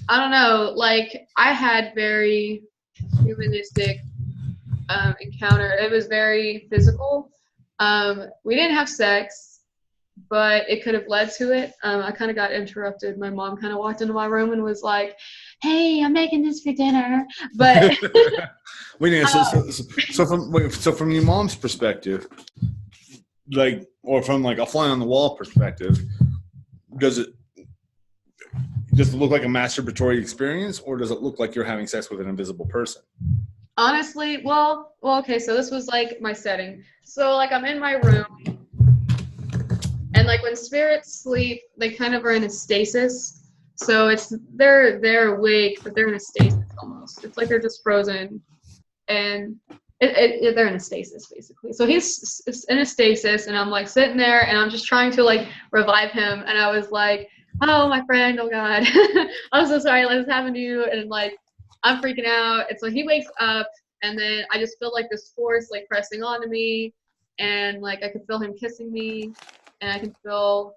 I don't know, like I had very humanistic encounter. It was very physical. We didn't have sex, but it could have led to it. I kind of got interrupted. My mom kind of walked into my room and was like, "Hey, I'm making this for dinner." But wait, so from your mom's perspective, like, or from like a fly on the wall perspective, does it look like a masturbatory experience, or does it look like you're having sex with an invisible person? Honestly, well, okay. So this was like my setting. So like I'm in my room. And like when spirits sleep, they kind of are in a stasis. So they're awake, but they're in a stasis almost. It's like they're just frozen, and they're in a stasis basically. So he's in a stasis, and I'm like sitting there, and I'm just trying to like revive him. And I was like, "Oh, my friend, oh God, I'm so sorry, like, this happened to you," and like I'm freaking out. And so he wakes up, and then I just feel like this force like pressing onto me, and like I could feel him kissing me. And I can feel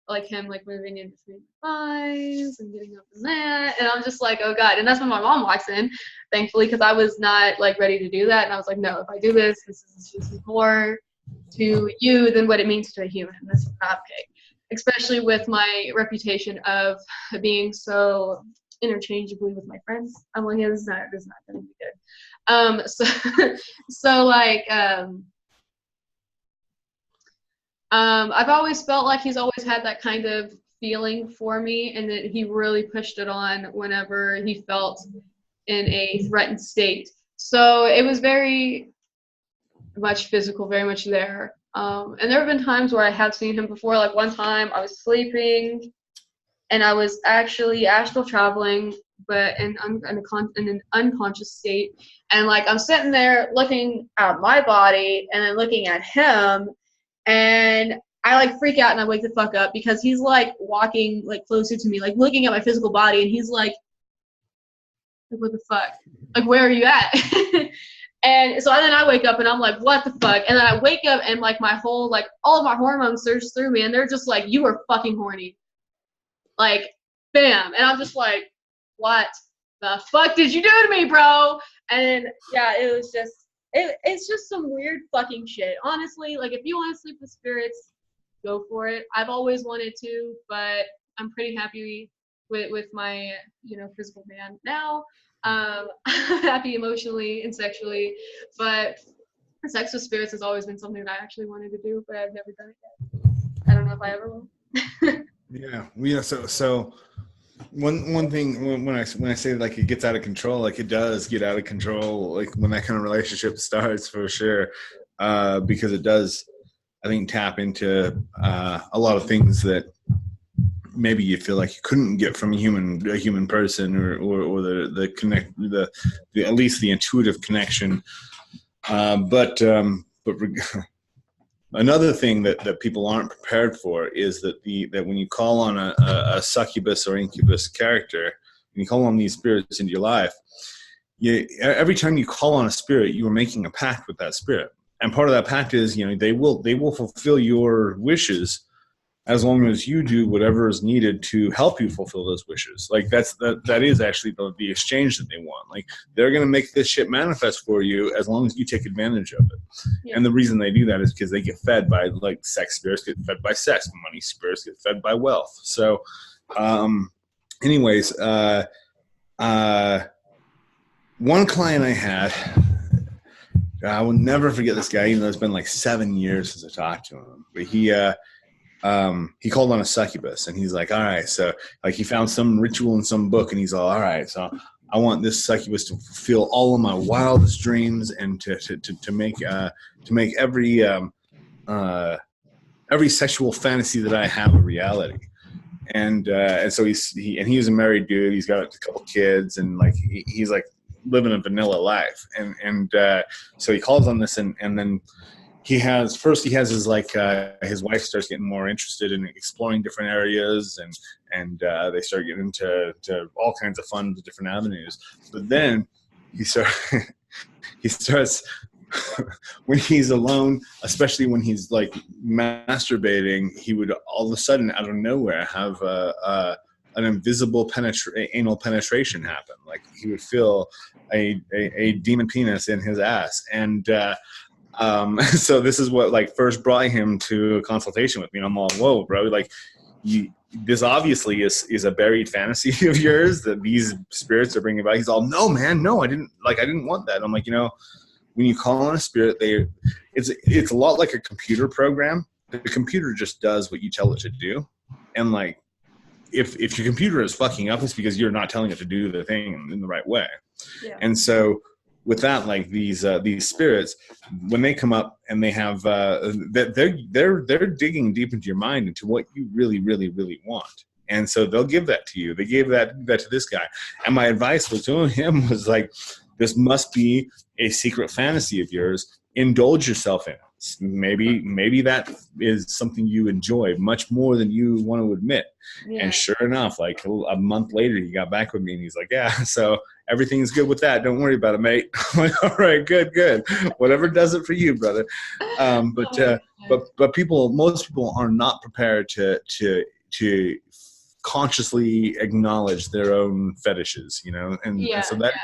like him like moving in between my thighs and getting up in that. And I'm just like, oh God. And that's when my mom walks in, thankfully, because I was not like ready to do that. And I was like, no, if I do this, this is more to you than what it means to a human. This is not okay. Especially with my reputation of being so interchangeably with my friends. I'm like, yeah, this is not gonna be good. So like I've always felt like he's always had that kind of feeling for me, and that he really pushed it on whenever he felt in a threatened state. So it was very much physical, very much there. And there have been times where I have seen him before. Like one time I was sleeping, and I was actually astral traveling, but in an unconscious state. And like I'm sitting there looking at my body, and then looking at him. And I like freak out and I wake the fuck up because he's like walking like closer to me, like looking at my physical body, and he's like what the fuck? Like, where are you at? And so then I wake up and I'm like, what the fuck? And then I wake up and like my whole, like all of my hormones surge through me and they're just like, you are fucking horny. Like, bam. And I'm just like, what the fuck did you do to me, bro? And yeah, it was just, it's just some weird fucking shit. Honestly, like if you want to sleep with spirits, go for it. I've always wanted to, but I'm pretty happy with my, physical man now. Happy emotionally and sexually, but sex with spirits has always been something that I actually wanted to do, but I've never done it yet. I don't know if I ever will. Yeah. So one thing when I say like it gets out of control, like it does get out of control, like when that kind of relationship starts, for sure, because it does, I think, tap into a lot of things that maybe you feel like you couldn't get from a human person, or the connect, the at least the intuitive connection. But another thing that people aren't prepared for is that that when you call on a succubus or incubus character, when you call on these spirits into your life, every time you call on a spirit, you are making a pact with that spirit, and part of that pact is they will fulfill your wishes as long as you do whatever is needed to help you fulfill those wishes. Like that is actually the exchange that they want. Like they're going to make this shit manifest for you as long as you take advantage of it. Yeah. And the reason they do that is because they get fed by, like, sex spirits get fed by sex, money spirits get fed by wealth. So anyways, one client I had, I will never forget this guy, even though it's been like 7 years since I talked to him, but he called on a succubus, and he's like, all right, so like he found some ritual in some book, and he's all right, so I want this succubus to fulfill all of my wildest dreams and to make every sexual fantasy that I have a reality. And so he was a married dude. He's got a couple kids, and like he's like living a vanilla life. And so he calls on this, and then he has his his wife starts getting more interested in exploring different areas, and they start getting into all kinds of fun, different avenues. But then he starts when he's alone, especially when he's like masturbating, he would all of a sudden out of nowhere have an invisible anal penetration happen. Like he would feel a demon penis in his ass, and so this is what like first brought him to a consultation with me. And I'm all, whoa, bro, like this obviously is a buried fantasy of yours that these spirits are bringing about. He's all, no, man, no, I didn't want that. I'm like, when you call on a spirit, it's a lot like a computer program. The computer just does what you tell it to do. And like, if your computer is fucking up, it's because you're not telling it to do the thing in the right way. Yeah. And so with that, like these spirits, when they come up and they have they're digging deep into your mind, into what you really, really, really want. And so they'll give that to you. They gave that to this guy. And my advice to him was like, this must be a secret fantasy of yours. Indulge yourself in it. Maybe that is something you enjoy much more than you want to admit. Yeah. And sure enough, like a month later, he got back with me and he's like, yeah, so everything's good with that. Don't worry about it, mate. I'm like, all right, good. Whatever does it for you, brother. But most people are not prepared to consciously acknowledge their own fetishes, and so that.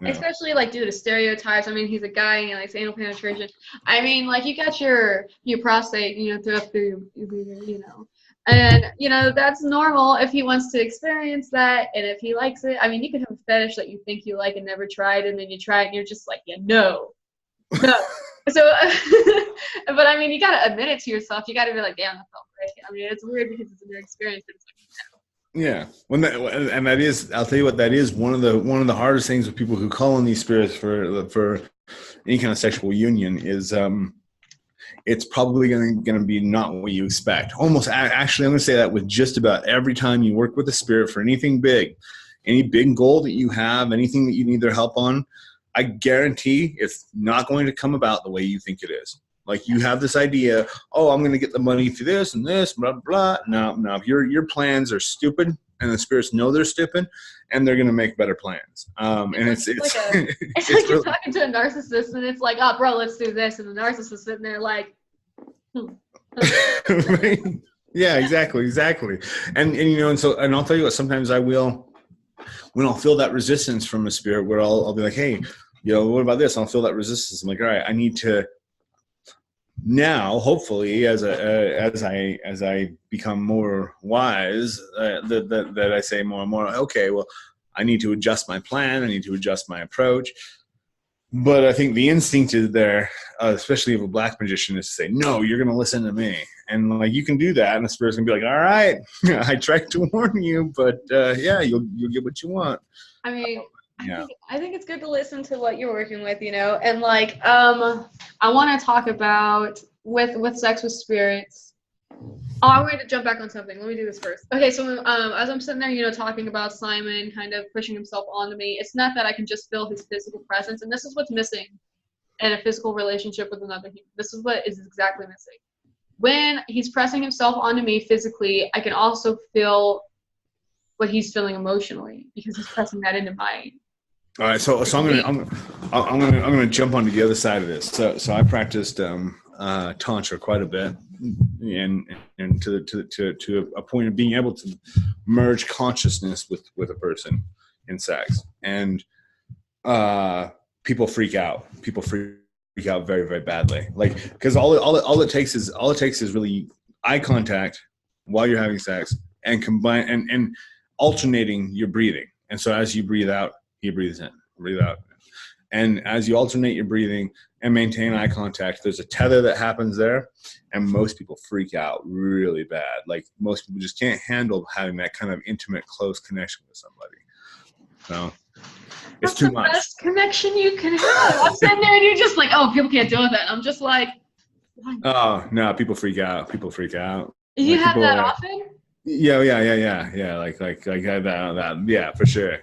Yeah. Especially like due to stereotypes. I mean, he's a guy and he likes anal penetration. I mean, like you got your prostate, through and that's normal if he wants to experience that and if he likes it. I mean, you could have a fetish that you think you like and never tried, and then you try it and you're just like, yeah, no. So, but I mean, you gotta admit it to yourself. You gotta be like, damn, that felt great. I mean, it's weird because it's a new experience, but it's like, no. Yeah, and that is, I'll tell you what, that is one of the hardest things with people who call on these spirits for any kind of sexual union is it's probably going to be not what you expect. Almost, actually, I'm going to say that with just about every time you work with a spirit for anything big, any big goal that you have, anything that you need their help on, I guarantee it's not going to come about the way you think it is. Like you have this idea, oh, I'm going to get the money through this and this, blah, blah. No, your plans are stupid, and the spirits know they're stupid, and they're going to make better plans. And it's it's it's like you're really, talking to a narcissist, and it's like, oh, bro, let's do this, and the narcissist sitting there like, right? Yeah, exactly. And and I'll tell you what, sometimes when I'll feel that resistance from a spirit, where I'll be like, hey, what about this? I'll feel that resistance. I'm like, all right, I need to now, hopefully, as I become more wise, that I say more and more, okay, well, I need to adjust my plan. I need to adjust my approach. But I think the instinct is there, especially of a black magician, is to say, no, you're going to listen to me. And like, you can do that. And the spirit's going to be like, all right, I tried to warn you, but yeah, you'll get what you want. I mean, Yeah. I think it's good to listen to what you're working with, and like, I want to talk about with sex with spirits. Oh, I wanted to jump back on something. Let me do this first. Okay, so as I'm sitting there, talking about Simon kind of pushing himself onto me, it's not that I can just feel his physical presence, and this is what's missing in a physical relationship with another human. This is what is exactly missing. When he's pressing himself onto me physically, I can also feel what he's feeling emotionally because he's pressing that into mine. All right, so I'm gonna jump onto the other side of this. So I practiced tantra quite a bit, and to a point of being able to merge consciousness with a person in sex, and people freak out. People freak out very, very badly, like, because all it takes is really eye contact while you're having sex, and combine and alternating your breathing. And so as you breathe out, he breathes in, breathe out. And as you alternate your breathing and maintain eye contact, there's a tether that happens there. And most people freak out really bad. Like, most people just can't handle having that kind of intimate, close connection with somebody. So it's too much. That's the best connection you can have. I'm sitting there and you're just like, oh, people can't deal with that. And I'm just like, why? Oh, no, people freak out. People freak out. You have that often? Yeah. Like that. Yeah, for sure.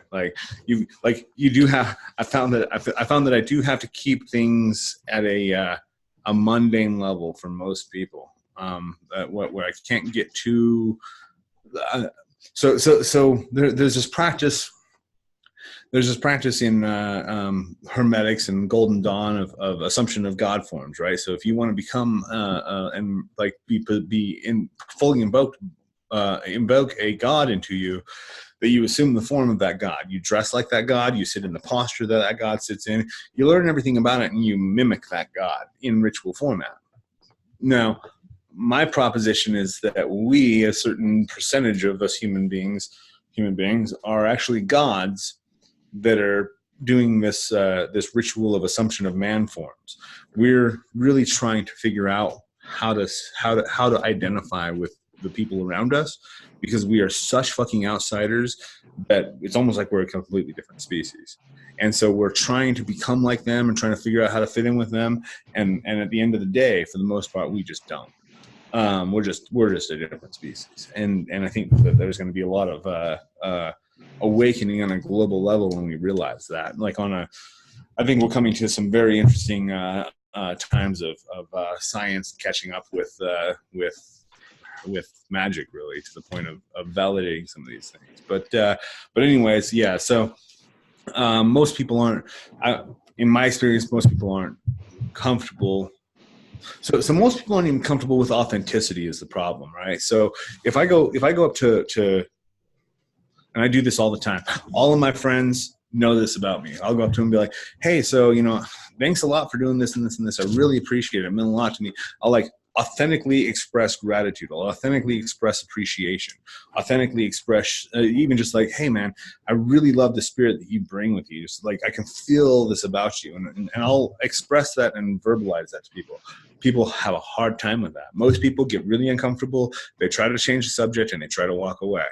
You do have. I found that I do have to keep things at a mundane level for most people. Where I can't get too. So there's this practice. There's this practice in Hermetics and Golden Dawn of assumption of God forms, right? So if you want to become and like fully invoke a God into you, that you assume the form of that God. You dress like that God. You sit in the posture that God sits in. You learn everything about it, and you mimic that God in ritual format. Now, my proposition is that we, a certain percentage of us human beings, are actually gods that are doing this ritual of assumption of man forms. We're really trying to figure out how to identify with the people around us, because we are such fucking outsiders that it's almost like we're a completely different species. And so we're trying to become like them and trying to figure out how to fit in with them. And at the end of the day, for the most part, we just don't. We're just a different species. And I think that there's going to be a lot of awakening on a global level when we realize that. I think we're coming to some very interesting times of science catching up with magic, really, to the point of validating some of these things. But anyways, yeah. So most people aren't. In my experience, most people aren't comfortable. So most people aren't even comfortable with authenticity is the problem, right? So if I go up to and I do this all the time. All of my friends know this about me. I'll go up to them and be like, hey, so, thanks a lot for doing this and this and this. I really appreciate it. It meant a lot to me. I'll authentically express gratitude. I'll authentically express appreciation. Authentically express even just like, hey, man, I really love the spirit that you bring with you. Just I can feel this about you. And I'll express that and verbalize that to people. People have a hard time with that. Most people get really uncomfortable. They try to change the subject and they try to walk away.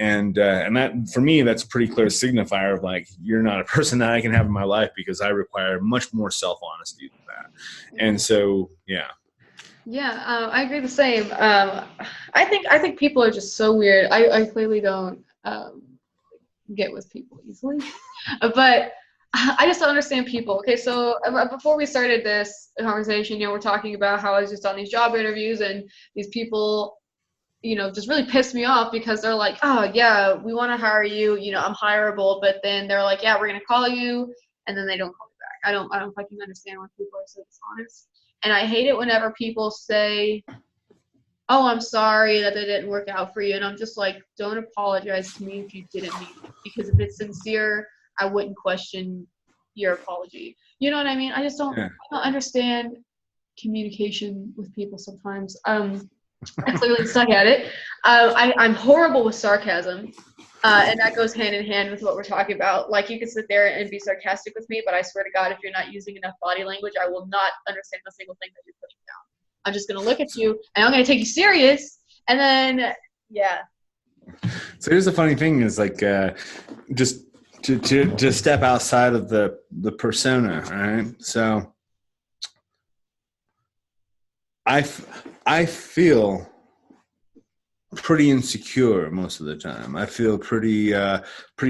And that, for me, that's a pretty clear signifier of you're not a person that I can have in my life, because I require much more self-honesty than that. And so, yeah. Yeah, I agree the same. I think people are just so weird. I clearly don't get with people easily, but I just don't understand people. Okay, so before we started this conversation, we're talking about how I was just on these job interviews and these people, just really pissed me off because they're like, oh yeah, we want to hire you, I'm hireable, but then they're like, yeah, we're gonna call you, and then they don't call me back. I don't fucking understand why people are so dishonest. And I hate it whenever people say, oh, I'm sorry that they didn't work out for you. And I'm just like, don't apologize to me if you didn't mean it. Because if it's sincere, I wouldn't question your apology. You know what I mean? I just don't, Yeah. I don't understand communication with people sometimes. I clearly suck at it. I'm horrible with sarcasm. And that goes hand in hand with what we're talking about. Like, you can sit there and be sarcastic with me, but I swear to God, if you're not using enough body language, I will not understand a single thing that you're putting down. I'm just going to look at you, and I'm going to take you serious, and then, yeah. So here's the funny thing is, like, just to step outside of the persona, right? So I feel pretty insecure most of the time. I feel pretty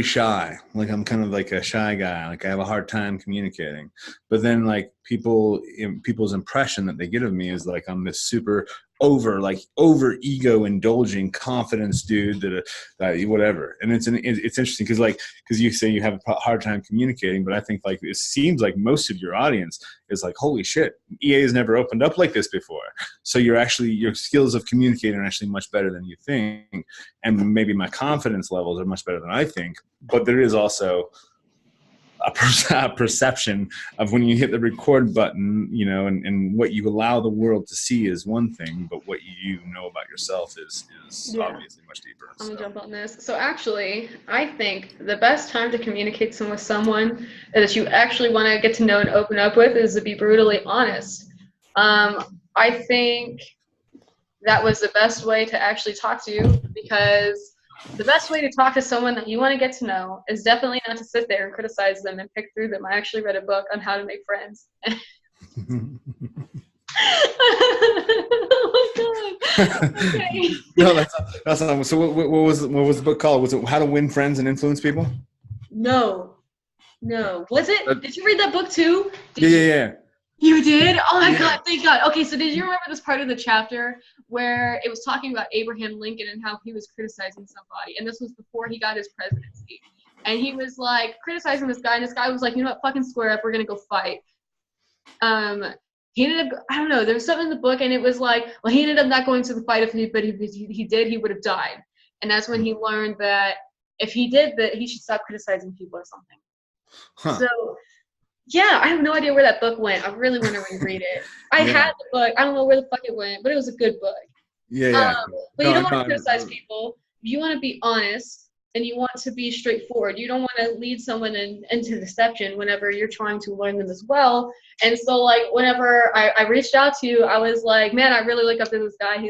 shy. Like, I'm kind of like a shy guy. Like, I have a hard time communicating. But then, like, people's impression that they get of me is like I'm this super over ego indulging confidence dude that whatever. And it's interesting because you say you have a hard time communicating, but I think, like, it seems like most of your audience is like, holy shit, EA has never opened up like this before. So your skills of communicating are actually much better than you think, and maybe my confidence levels are much better than I think. But there is also a perception of when you hit the record button, and what you allow the world to see is one thing, but what you know about yourself is obviously much deeper. I'm gonna jump on this. So actually, I think the best time to communicate with someone that you actually want to get to know and open up with is to be brutally honest. I think that was the best way to actually talk to you, because the best way to talk to someone that you want to get to know is definitely not to sit there and criticize them and pick through them. I actually read a book on how to make friends. Oh my God. Okay. No, that's not. So what was the book called? Was it How to Win Friends and Influence People? No. Was it? Did you read that book too? Yeah. You did? Oh my God, thank God. Okay, so did you remember this part of the chapter where it was talking about Abraham Lincoln and how he was criticizing somebody? And this was before he got his presidency. And he was criticizing this guy, and this guy was like, you know what, fucking square up, we're gonna go fight. He ended up, I don't know, there was something in the book, and it was like, well, he ended up not going to the fight, but if he did, he would have died. And that's when he learned that if he did that, he should stop criticizing people or something. Huh. So, yeah, I have no idea where that book went. I really want to reread it. I had the book. I don't know where the fuck it went, but it was a good book. Yeah. But you don't want to criticize people. You want to be honest, and you want to be straightforward. You don't want to lead someone into deception whenever you're trying to learn them as well. And so, whenever I reached out to you, I was like, man, I really look up to this guy.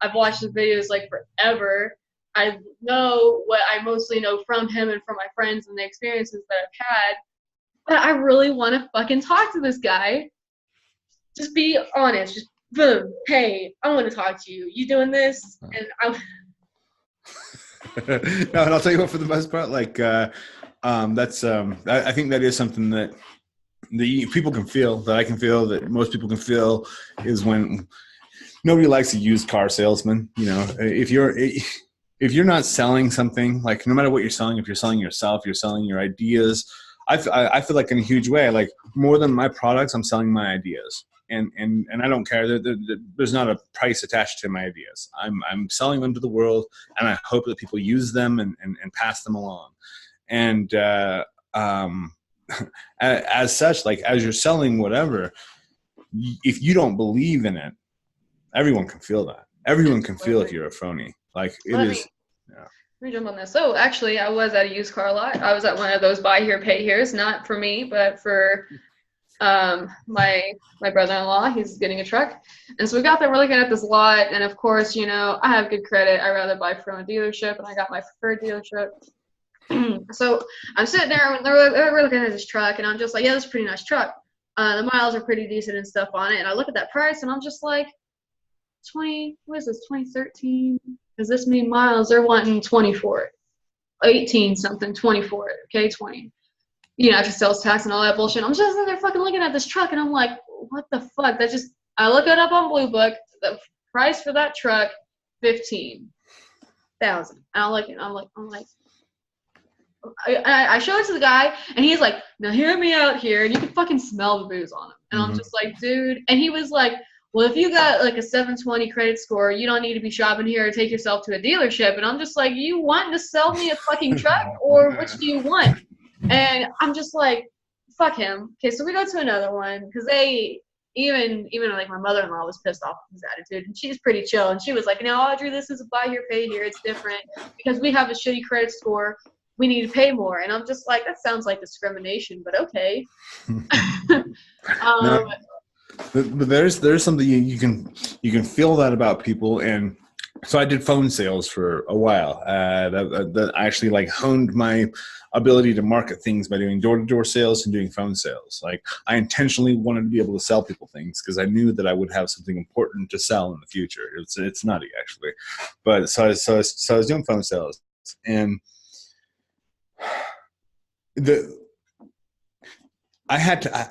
I've watched his videos forever. I know what I mostly know from him and from my friends and the experiences that I've had. But I really want to fucking talk to this guy. Just be honest. Just boom. Hey, I want to talk to you. You doing this? And No, and I'll tell you what, for the most part, that's I think that is something that the people can feel, that I can feel, that most people can feel, is when nobody likes a used car salesman. If you're not selling something, no matter what you're selling, if you're selling yourself, you're selling your ideas. I feel like in a huge way, more than my products, I'm selling my ideas, and I don't care. There's not a price attached to my ideas. I'm selling them to the world, and I hope that people use them and pass them along. And as such, as you're selling whatever, if you don't believe in it, everyone can feel that. Everyone can feel if you're a phony. It is. Let me jump on this. So actually, I was at a used car lot. I was at one of those buy here, pay here's, not for me, but for my brother-in-law. He's getting a truck. And so we got there, we're looking at this lot, and of course, I have good credit. I'd rather buy from a dealership, and I got my preferred dealership. So I'm sitting there, and we're looking at this truck, and I'm just like, yeah, this is a pretty nice truck. The miles are pretty decent and stuff on it. And I look at that price, and I'm just like, 2013? Is this many miles? They're wanting 20 for it. 18 something, 20 for it. Okay, 20. after sales tax and all that bullshit. I'm just in there fucking looking at this truck, and I'm like, what the fuck? I look it up on Blue Book. The price for that truck, 15,000. And I show it to the guy, and he's like, now hear me out here, and you can fucking smell the booze on him. And I'm just like, dude. And he was like, well, if you got like a 720 credit score, you don't need to be shopping here or take yourself to a dealership. And I'm just like, you want to sell me a fucking truck, or which do you want? And I'm just like, fuck him. Okay, so we go to another one, because even like my mother-in-law was pissed off with his attitude, and she's pretty chill, and she was like, no, Audrey, this is a buy here, pay here. It's different because we have a shitty credit score. We need to pay more. And I'm just like, that sounds like discrimination, but okay. No, but there's something you can feel that about people. And so I did phone sales for a while. That I actually like honed my ability to market things by doing door-to-door sales and doing phone sales. Like, I intentionally wanted to be able to sell people things because I knew that I would have something important to sell in the future. It's nutty, actually. But so I was doing phone sales, and I had to,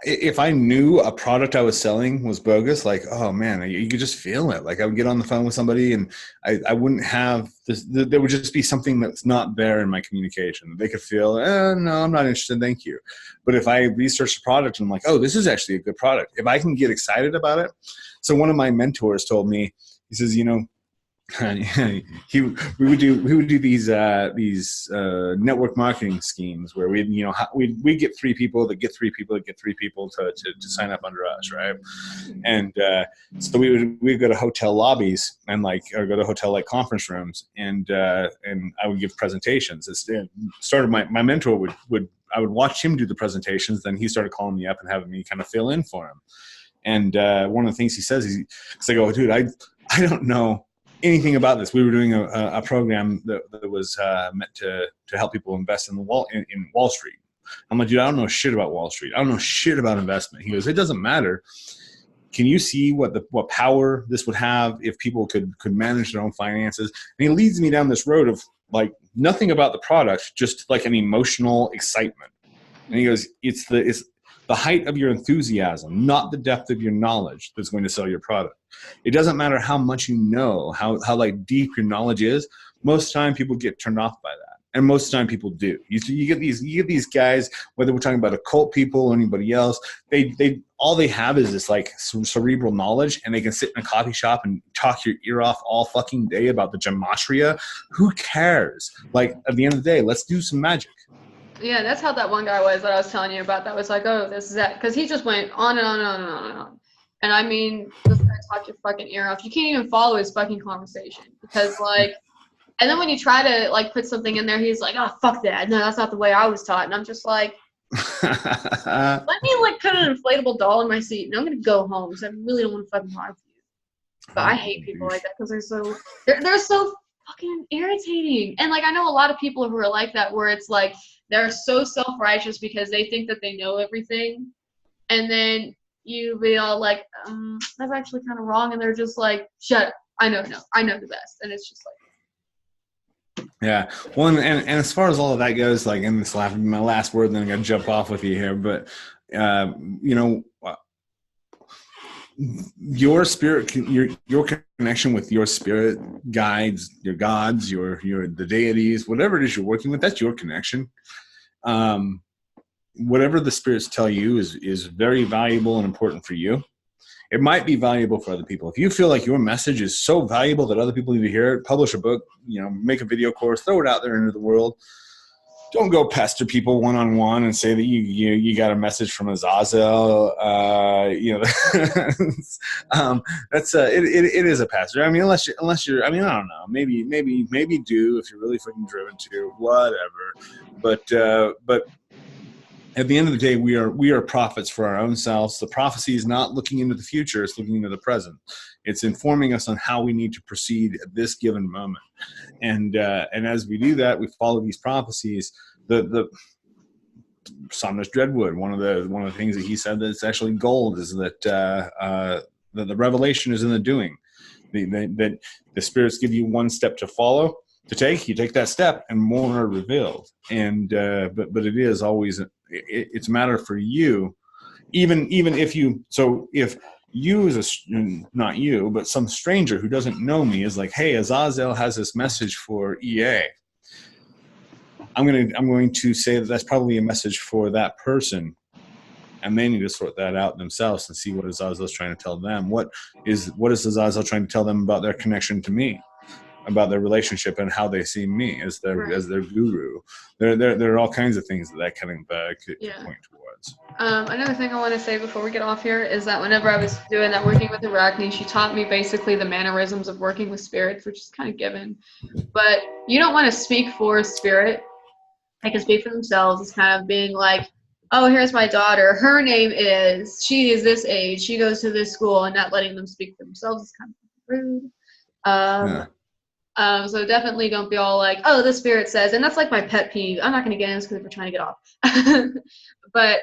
if I knew a product I was selling was bogus, like, oh man, you could just feel it. Like, I would get on the phone with somebody, and I wouldn't have this, there would just be something that's not there in my communication. They could feel, no, I'm not interested, thank you. But if I researched the product and I'm like, oh, this is actually a good product, if I can get excited about it. So one of my mentors told me, he says, we would do these network marketing schemes where we get three people that get three people that get three people to sign up under us, right? And so we'd go to hotel lobbies and or go to hotel conference rooms, and I would give presentations. It started my mentor I would watch him do the presentations, then he started calling me up and having me kind of fill in for him. And one of the things he says is, I go, dude, I don't know anything about this. We were doing a program that was meant to help people invest in Wall Street. I'm like, dude, I don't know shit about Wall Street. I don't know shit about investment. He goes, it doesn't matter. Can you see what power this would have if people could manage their own finances? And he leads me down this road of like nothing about the product, just like an emotional excitement. And he goes, it's the height of your enthusiasm, not the depth of your knowledge, that's going to sell your product. It doesn't matter how much you know, how like deep your knowledge is. Most of the time people get turned off by that. And most of the time people do. You get these guys, whether we're talking about occult people or anybody else, all they have is this like cerebral knowledge, and they can sit in a coffee shop and talk your ear off all fucking day about the gematria. Who cares? Like, at the end of the day, let's do some magic. Yeah, that's how that one guy was that I was telling you about. That was like, oh, this is that, because he just went on and on and on and on and on. And I mean, this guy talked your fucking ear off. You can't even follow his fucking conversation because like, and then when you try to like put something in there, he's like, oh, fuck that. No, that's not the way I was taught. And I'm just like, let me like put an inflatable doll in my seat, and I'm gonna go home because I really don't want to fucking talk to you. But I hate people like that because they're so fucking irritating. And like, I know a lot of people who are like that, where it's like they're so self-righteous because they think that they know everything, and then you be all like, that's actually kind of wrong, and they're just like, shut up, I know the best. And it's just like, yeah. Well, and as far as all of that goes, like, in this my last word, then I'm gonna jump off with you here, but your spirit, your connection with your spirit guides, your gods, the deities, whatever it is you're working with, that's your connection. Whatever the spirits tell you is very valuable and important for you. It might be valuable for other people. If you feel like your message is so valuable that other people need to hear it, publish a book, make a video course, throw it out there into the world. Don't go pester people one-on-one and say that you got a message from Azazel. That's it is a pastor. I mean, unless you're, I mean, I don't know. Maybe do if you're really fucking driven to, whatever. But at the end of the day, we are prophets for our own selves. The prophecy is not looking into the future; it's looking into the present. It's informing us on how we need to proceed at this given moment. And as we do that, we follow these prophecies. The psalmist Dreadwood, one of the things that he said that's actually gold is that the revelation is in the doing. That the spirits give you one step to follow, to take. You take that step, and more are revealed. And but it is always it's a matter for you. Even if you, so if you as not you, but some stranger who doesn't know me is like, hey, Azazel has this message for EA. I'm going to say that that's probably a message for that person, and they need to sort that out themselves and see what Azazel's trying to tell them. What is Azazel trying to tell them about their connection to me, about their relationship, and how they see me as their guru. There are all kinds of things that kind of could point towards. Another thing I want to say before we get off here is that whenever I was doing that working with Arachne, she taught me basically the mannerisms of working with spirits, which is kind of given. But you don't want to speak for a spirit. They can speak for themselves. It's kind of being like, oh, here's my daughter. Her name is, she is this age. She goes to this school, and not letting them speak for themselves is kind of rude. So definitely don't be all like, oh, the spirit says, and that's like my pet peeve. I'm not going to get into this because we're trying to get off. But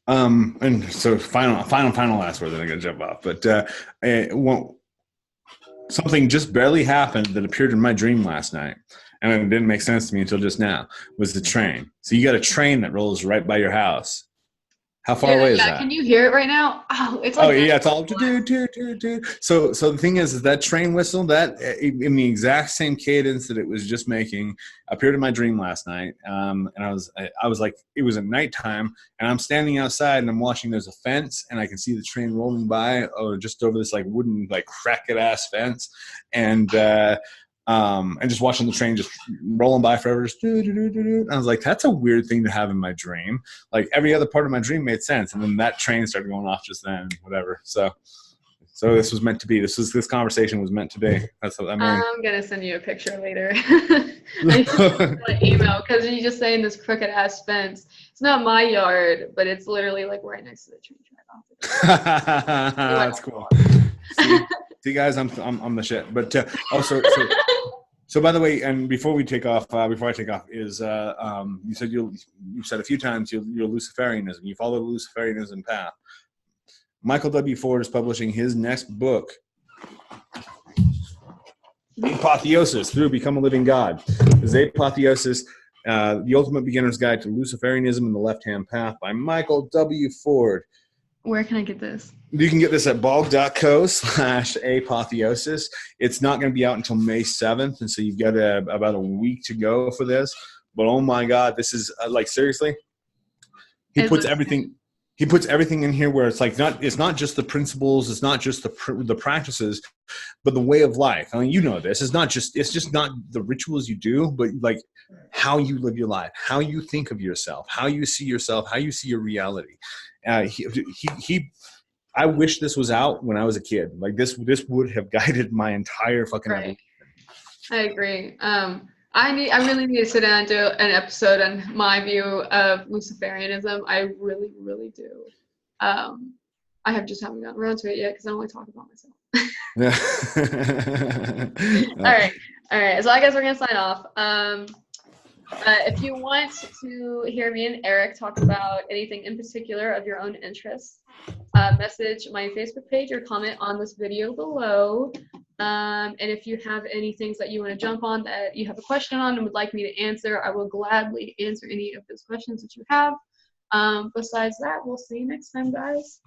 and so final last word, then I'm going to jump off. But something just barely happened that appeared in my dream last night, and it didn't make sense to me until just now, was the train. So you got a train that rolls right by your house. How far away is that? Can you hear it right now? Oh, it's like it's all do. So the thing is that train whistle, that in the exact same cadence that it was just making, appeared in my dream last night. And I was like, it was at nighttime, and I'm standing outside and I'm watching. There's a fence, and I can see the train rolling by, or just over this like wooden, like cracked ass fence, and just watching the train just rolling by forever. Just and I was like, that's a weird thing to have in my dream. Like every other part of my dream made sense, and then that train started going off just then. Whatever. So this was meant to be. This conversation was meant to be. That's what I mean. I'm gonna send you a picture later. Like email, because you're just saying this crooked ass fence. It's not my yard, but it's literally like right next to the train track. That's cool. See, guys, I'm the shit. But also, so by the way, and before I take off, is you said you've said a few times you're Luciferianism. You follow the Luciferianism path. Michael W. Ford is publishing his next book, Apotheosis, Through Become a Living God. This is Apotheosis, The Ultimate Beginner's Guide to Luciferianism and the Left-Hand Path by Michael W. Ford. Where can I get this? You can get this at bog.co/apotheosis. It's not going to be out until May 7th, and so you've got about a week to go for this. But oh my God, this is like seriously. He puts everything in here where it's like it's not just the principles, it's not just the practices, but the way of life. I mean, you know this. It's just not the rituals you do, but like how you live your life, how you think of yourself, how you see yourself, how you see your reality. I wish this was out when I was a kid. Like this would have guided my entire fucking evolution. I agree. I really need to sit down and do an episode on my view of Luciferianism. I really, really do. I haven't gotten around to it yet because I don't want to talk about myself. All right. So I guess we're gonna sign off. If you want to hear me and Eric talk about anything in particular of your own interest, message my Facebook page or comment on this video below. And if you have any things that you want to jump on that you have a question on and would like me to answer, I will gladly answer any of those questions that you have. Besides that, we'll see you next time, guys.